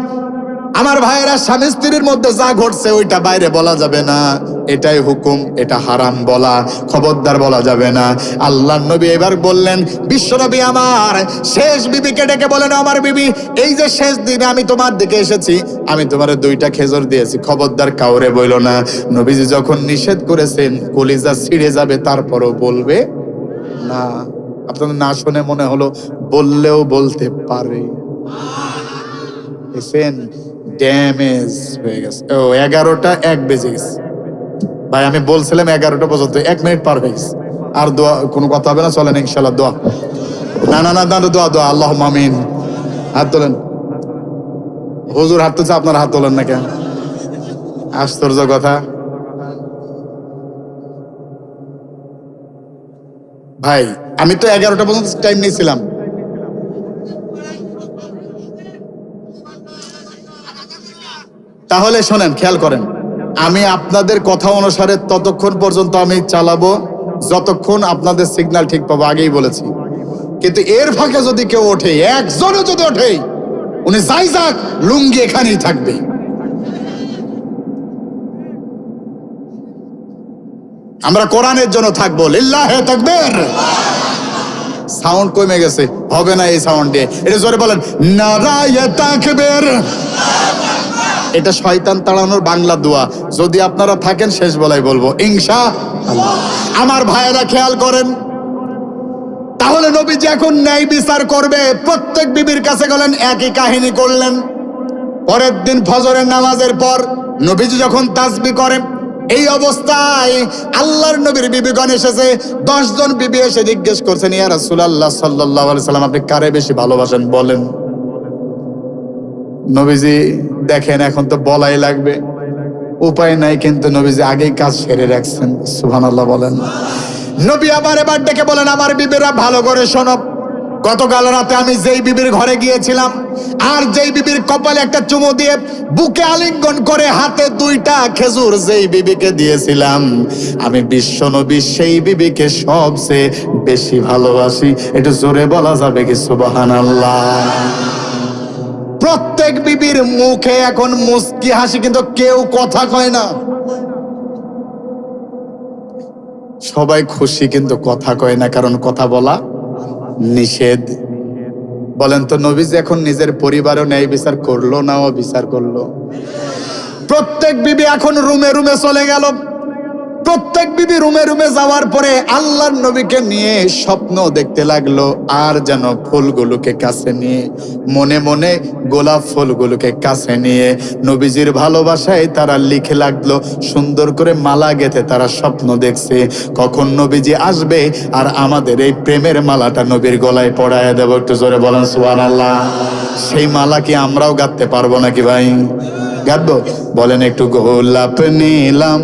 আমার ভাইয়েরা, স্বামী স্ত্রীর মধ্যে যা ঘটছে ওইটা বাইরে বলা যাবে না, এটাই হুকুম, এটা হারাম বলা, খবরদার বলা যাবে না। আল্লাহর নবী এবার বললেন, বিশ্ব নবী আমার শেষ বিবিকে ডেকে বলেন, আমার বিবি, এই যে শেষ দিনে আমি তোমার দিকে এসেছি, আমি তোমার 2টা খেজুর দিয়েছি, খবরদার কাউরে বইলো না। নবীজি যখন নিষেধ করেছেন, কলিজা ছিঁড়ে যাবে, তারপরও বলবে না। আপনাদের না শুনে মনে হলো বললেও বলতে পারে। ড্যামেজ হয়ে গেছে। ও 11টা 1 বেজে গেছে। ভাই আমি বলছিলাম 11টা পর্যন্ত, 1 মিনিট পার হয়ে গেছে। আর দোয়া, কোনো কথা হবে না, চলেন ইনশাল্লাহ দোয়া। না দোয়া, আল্লাহুম্মা আমিন। হাত তোলেন। হুজুর হাত তুলছে, আপনার হাত তোলেন না কেন? আশ্চর্য কথা। ভাই আমি তো 11টা পর্যন্ত টাইম নিয়েছিলাম। তাহলে শোনেন, খেয়াল করেন, আমি আপনাদের কথা অনুসারে ততক্ষণ পর্যন্ত আমি চালাবো যতক্ষণ আপনাদের সিগন্যাল ঠিক পাবো, আগেই বলেছি। কিন্তু এর ফাঁকে যদি কেউ ওঠে, একজনও যদি ওঠে, উনি যাই যাক, লুঙ্গি এখানেই থাকবে। আমরা কোরআনের জন্য থাকবো, লিল্লাহে তাকবীর। সাউন্ড কমে গেছে, হবে না এই সাউন্ড দিয়ে, এটা জোরে বলেন, নারায়ে তাকবীর। এটা শয়তান তাড়ানোর বাংলা দোয়া। যদি আপনারা থাকেন শেষ বেলায় বলবো ইনশাআল্লাহ। আমার ভাইয়েরা খেয়াল করেন, তাহলে নবীজি এখন ন্যায় বিচার করবে। প্রত্যেক বিবির কাছে গেলেন, একই কাহিনী করলেন। পরের দিন ফজরের নামাজের পর নবীজি যখন তাসবিহ করেন, এই অবস্থায় আল্লাহর নবীর বিবিগণ এসেছে। 10 জন বিবি এসে জিজ্ঞেস করছেন, ইয়া রাসূলুল্লাহ সাল্লাল্লাহু আলাইহি সাল্লাম, আপনি কারে বেশি ভালোবাসেন বলেন। নবীজি দেখেন এখন তো বলাই লাগবে, উপায় নাই, কিন্তু নবীজি আগেই কাজ সেরে রাখছেন। সুবহানাল্লাহ বলেন। নবী আবার এবার ডেকে বলেন, আমার বিবিরা ভালো করে শোনো, গতকাল রাতে আমি যেই বিবির ঘরে গিয়েছিলাম, আর যেই বিবির কপালে একটা চুমু দিয়ে বুকে আলিঙ্গন করে হাতে 2টা খেজুর যেই বিবিকে দিয়েছিলাম, আমি বিশ্বনবী সেই বিবিকে সবচেয়ে বেশি ভালোবাসি। একটু জোরে বলা যাবে কি সুবহানাল্লাহ? প্রত্যেক বিবির মুখে এখন মুস্কি হাসি, কিন্তু কেউ কথা কয় না। সবাই খুশি কিন্তু কথা কয় না, কারণ কথা বলা নিষেধ। বলেন তো, নবীজি এখন নিজের পরিবারও ন্যায় বিচার করলো না ও বিচার করলো? প্রত্যেক বিবি এখন রুমে রুমে চলে গেল। প্রত্যেক বিবি রুমে রুমে যাওয়ার পরে আল্লাহর নবীকে নিয়ে স্বপ্ন দেখতে লাগলো, আর যেন ফুলগুলোকে কাছে নিয়ে, মনে মনে গোলাপ ফুলগুলোকে কাছে নিয়ে নবীজির ভালোবাসায় তারা লিখে লাগলো, সুন্দর করে মালা গেঁথে তারা স্বপ্ন দেখছে কখন নবীজি আসবে আর আমাদের এই প্রেমের মালাটা নবীর গলায় পড়ায় দেব। একটু জোরে বলেন সুবহানাল্লাহ। সেই মালা কি আমরাও গাঁথতে পারবো নাকি ভাই? গাঁথবো? বলেন একটু। গোলাপ নিলাম,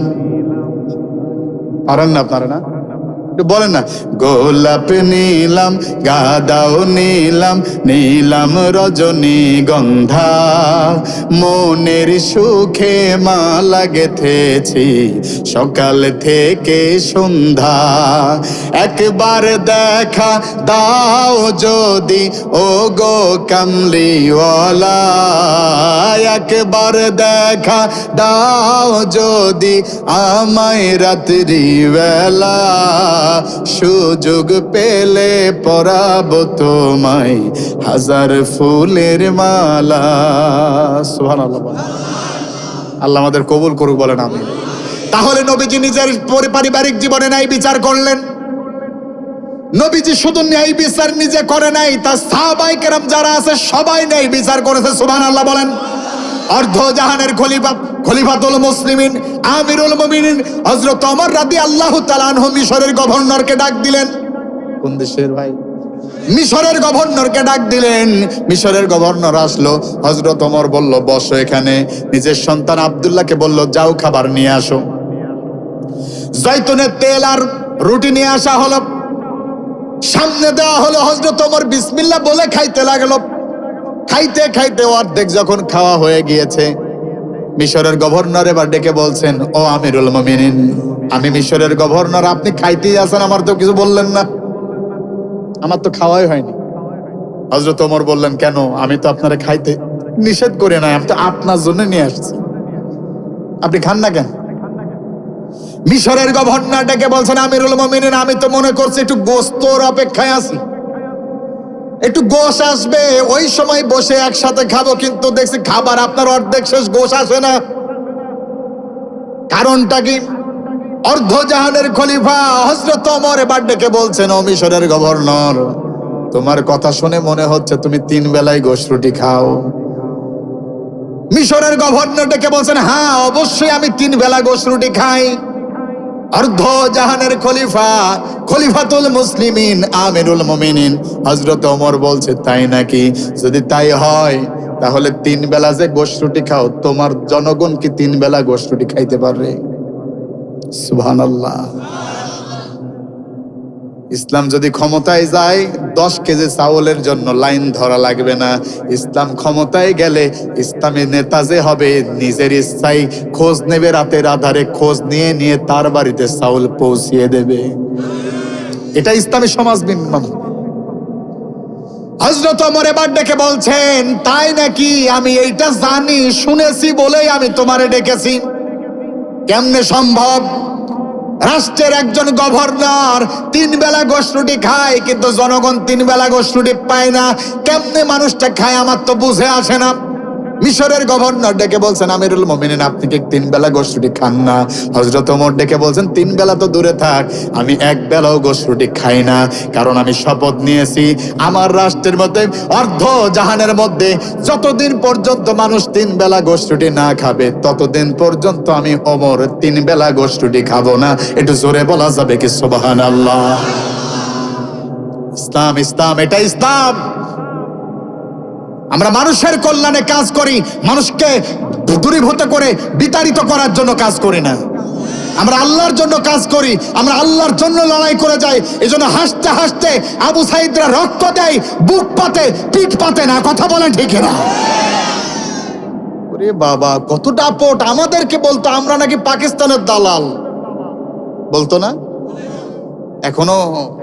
পারেন না আপনারা? না, একটু বলেন না। গোলাপ নিলাম, গাঁদাও নিলাম, নিলাম রজনীগন্ধা, মনের সুখে মালা গেঁথেছি সকাল থেকে সন্ধ্যা। একবার দেখা দাও যদি ও গো কামলিওয়ালা, একবার দেখা দাও যদি আমায় রাত্রি বেলা, সুযোগ পেলে পরাবো তোমায় হাজার ফুলের মালা। সুবহানাল্লাহ। আল্লাহ আমাদের কবুল করুক, বলেন আমিন। তাহলে নবীজি নিজের পারিবারিক জীবনে ন্যায় বিচার করলেন। নবীজি শুধু ন্যায় বিচার নিজে করে নাই, তার সাহাবায়ে কেরাম যারা আছে সবাই ন্যায় বিচার করেছে। সুবহানাল্লাহ বলেন। অর্ধ জাহানের খলিফা, খলিফাতুল মুসলিমিন, আমিরুল মুমিনিন হযরত ওমর রাদিয়াল্লাহু তাআলা আনহু মিশরের গভর্নরকে ডাক দিলেন। কোন দেশের ভাই? মিশরের গভর্নরকে ডাক দিলেন। মিশরের গভর্নর আসলো, হযরত ওমর বলল বসো এখানে। নিজের সন্তান আব্দুল্লাহকে বলল যাও খাবার নিয়ে আসো। জয়তুনের তেল আর রুটি নিয়ে আসা হলো, সামনে দেওয়া হলো। হযরত ওমর বিসমিল্লাহ বলে খাইতে লাগলো। খাইতে খাইতে অর্ধেক যখন খাওয়া হয়ে গিয়েছে, মিশরের গভর্নর এবার ডেকে বলছেন, ও আমিরুল মুমিনিন, আমি মিশরের গভর্নর, আপনি খাইতেই আছেন, আমার তো কিছু বললেন না, আমার তো খাওয়াই হয়নি। হযরত ওমর বললেন, কেন? আমি তো আপনারে খাইতে নিষেধ করে নাই, আমি তো আপনার জন্য নিয়ে আসছি, আপনি খান না কেন? মিশরের গভর্নর ডেকে বলছেন, আমিরুল মুমিনিন, আমি তো মনে করছি একটু গোশতের অপেক্ষায় আছি, একটু গোশ আসবে ওই সময় বসে একসাথে খাবো, কিন্তু দেখছি খাবার আপনার অর্ধেক শেষ, গোশ আসে না। কারণটা কি? অর্ধ জাহানের খলিফা হযরত ওমর এবার ডেকে বলছেন, ও মিশরের গভর্নর, তোমার কথা শুনে মনে হচ্ছে তুমি 3 বেলায় গোশ রুটি খাও। মিশরের গভর্নর ডেকে বলছেন, হ্যাঁ অবশ্যই আমি 3 বেলা গোশ রুটি খাই। অর্ধ জাহানের খলিফা, খলিফাতুল মুসলিমিন, আমিরুল মুমিনিন হযরত ওমর বলছে, তাই নাকি? যদি তাই হয় তাহলে 3 বেলা যে গোশ রুটি খাও, তোমার জনগণ কি 3 বেলা গোশ রুটি খাইতে পারবে? সুবহানাল্লাহ। ইসলাম যদি ক্ষমতায় যায় 10 কেজি চাউলের জন্য লাইন ধরা লাগবে না। ইসলাম ক্ষমতায় গেলে ইসলামী নেতা যে হবে নিজের ইচ্ছায় খোঁজ নেবে, রাতের আধারে খোঁজ নিয়ে নিয়ে তার বাড়িতে চাউল পৌঁছিয়ে দেবে। এটা ইসলামী সমাজ বিনির্মাণ। হযরত ওমর এবার ডেকে বলছেন, তাই নাকি? আমি এইটা জানি, শুনেছি বলেই আমি তোমারে ডেকেছি। কেমনে সম্ভব? রাষ্ট্রের একজন গভর্নর 3 বেলা গোশ রুটি খায়, কিন্তু জনগণ 3 বেলা গোশ রুটি পায় না। কেমনে মানুষটা খায় আমার তো বুঝে আসে না। মিশরের গভর্নর ডেকে বলছেন, আমিরুল মুমিনিন, আপনি কি 3 বেলা গোশ রুটি খান না? হযরত ওমর ডেকে বলছেন, 3 বেলা তো দূরে থাক, আমি 1 বেলাও গোশ রুটি খাই না। কারণ আমি শপথ নিয়েছি আমার রাষ্ট্রের মধ্যে, অর্ধ জাহানের মধ্যে যতদিন পর্যন্ত মানুষ 3 বেলা গোশ রুটি না খাবে, ততদিন পর্যন্ত আমি ওমর 3 বেলা গোশ রুটি খাবো না। একটু জোরে বলা যাবে কি সুবহানাল্লাহ? ইসলাম, ইসলাম, এটা ইসলাম। আমরা মানুষের কল্যাণে কাজ করি, মানুষকে দূরীভূত করে বিতাড়িত করার জন্য কাজ করি না। আমরা আল্লাহর জন্য কাজ করি, আমরা আল্লাহর জন্য লড়াই করে যাই। এই জন্য হাসতে হাসতে আবু সাইদরা রক্ত দেয়, বুক পাতে পিঠ পাতে না। কথা বলেন ঠিক না? ওরে বাবা, কত দাপট! আমাদেরকে বলতো আমরা নাকি পাকিস্তানের দালাল, বলতো না? এখনো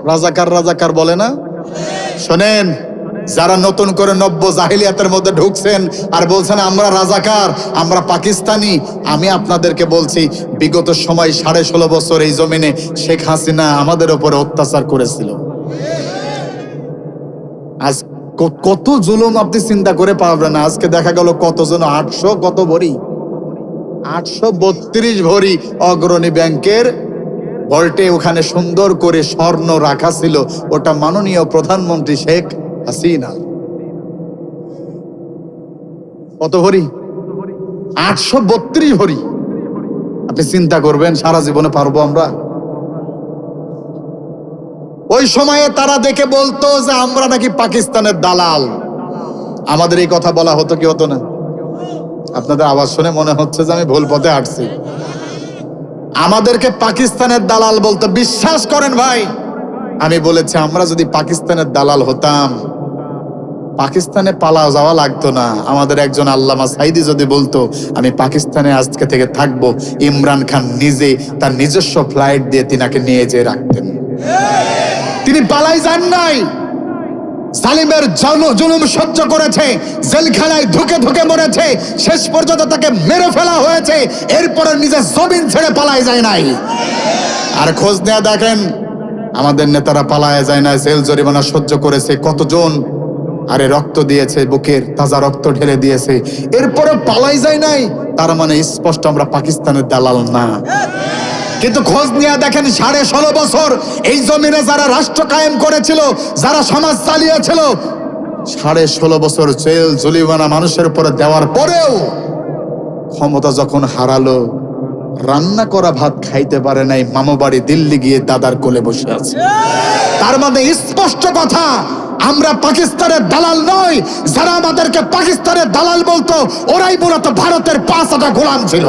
রাজাকার রাজাকার বলে না? শোনেন, যারা নতুন করে নব্য জাহিলিয়াতের মধ্যে ঢুকছেন আর বলছেন আমরা রাজাকার, আমরা পাকিস্তানি, আমি আপনাদেরকে বলছি বিগত সময় 16.5 বছর এই জমিনে শেখ হাসিনা আমাদের উপরে অত্যাচার করেছিল। আজ কত জুলুম আপনি চিন্তা করে পারবেন না। আজকে দেখা গেল কতজন 800 কত ভরি, 832 ভরি অগ্রণী ব্যাংকের ভল্টে ওখানে সুন্দর করে স্বর্ণ রাখা ছিল, ওটা মাননীয় প্রধানমন্ত্রী শেখ হাসিনা। কত ভরি? 832 ভরি। আপনি চিন্তা করবেন সারা জীবনে পারবো আমরা? ওই সময়ে তারা দেখে বলতো যে আমরা নাকি পাকিস্তানের দালাল। আমাদের এই কথা বলা হতো কি হতো না? আপনাদের আওয়াজ শুনে মনে হচ্ছে যে আমি ভুল পথে হাঁটছি। আমাদেরকে পাকিস্তানের দালাল বলতো। বিশ্বাস করেন ভাই, আমি বলেছি আমরা যদি পাকিস্তানের দালাল হতাম, পাকিস্তানে পালা যাওয়া লাগতো না। আমাদের একজন আল্লামা সাইদি যদি বলতো আমি পাকিস্তানে আজকে থেকে থাকবো, ইমরান খান নিজে তার নিজস্ব ফ্লাইট দিয়ে তিনাকে নিয়ে যেয়ে রাখতেন। তিনি পালাই যান নাই, জালিমের জুলুম সহ্য করেছে, জেলখানায় ধুকে ধুকে মরেছে, শেষ পর্যন্ত তাকে মেরে ফেলা হয়েছে, এরপরে নিজের জমিন ছেড়ে পালাই যায় নাই। আর খোঁজ নেয়া দেখেন, আমাদের নেতারা পালায় যায় না, জেল জরিমানা সহ্য করেছে কতজন, আরে রক্ত দিয়েছে, বুকের তাজা রক্ত ঢেলে দিয়েছে, এরপরে পালাই যায় নাই। তার মানে স্পষ্ট আমরা পাকিস্তানের দালাল না। কিন্তু খোঁজ নিয়ে দেখেন 16.5 বছর এই জমিনে যারা রাষ্ট্র কায়েম করেছিল, যারা সমাজ চালিয়েছিল, 16.5 বছর জেল জরিমানা মানুষের উপরে দেওয়ার পরেও ক্ষমতা যখন হারালো, রান্না করা ভাত খাইতে পারে নাই, মামা বাড়ি দিল্লি গিয়ে দাদার কোলে বসে আছে। তার মানে স্পষ্ট কথা, আমরা পাকিস্তানের দালাল নই। যারা আমাদেরকে পাকিস্তানের দালাল বলতো, ওরাই মূলত ভারতের 5 গোলাম ছিল।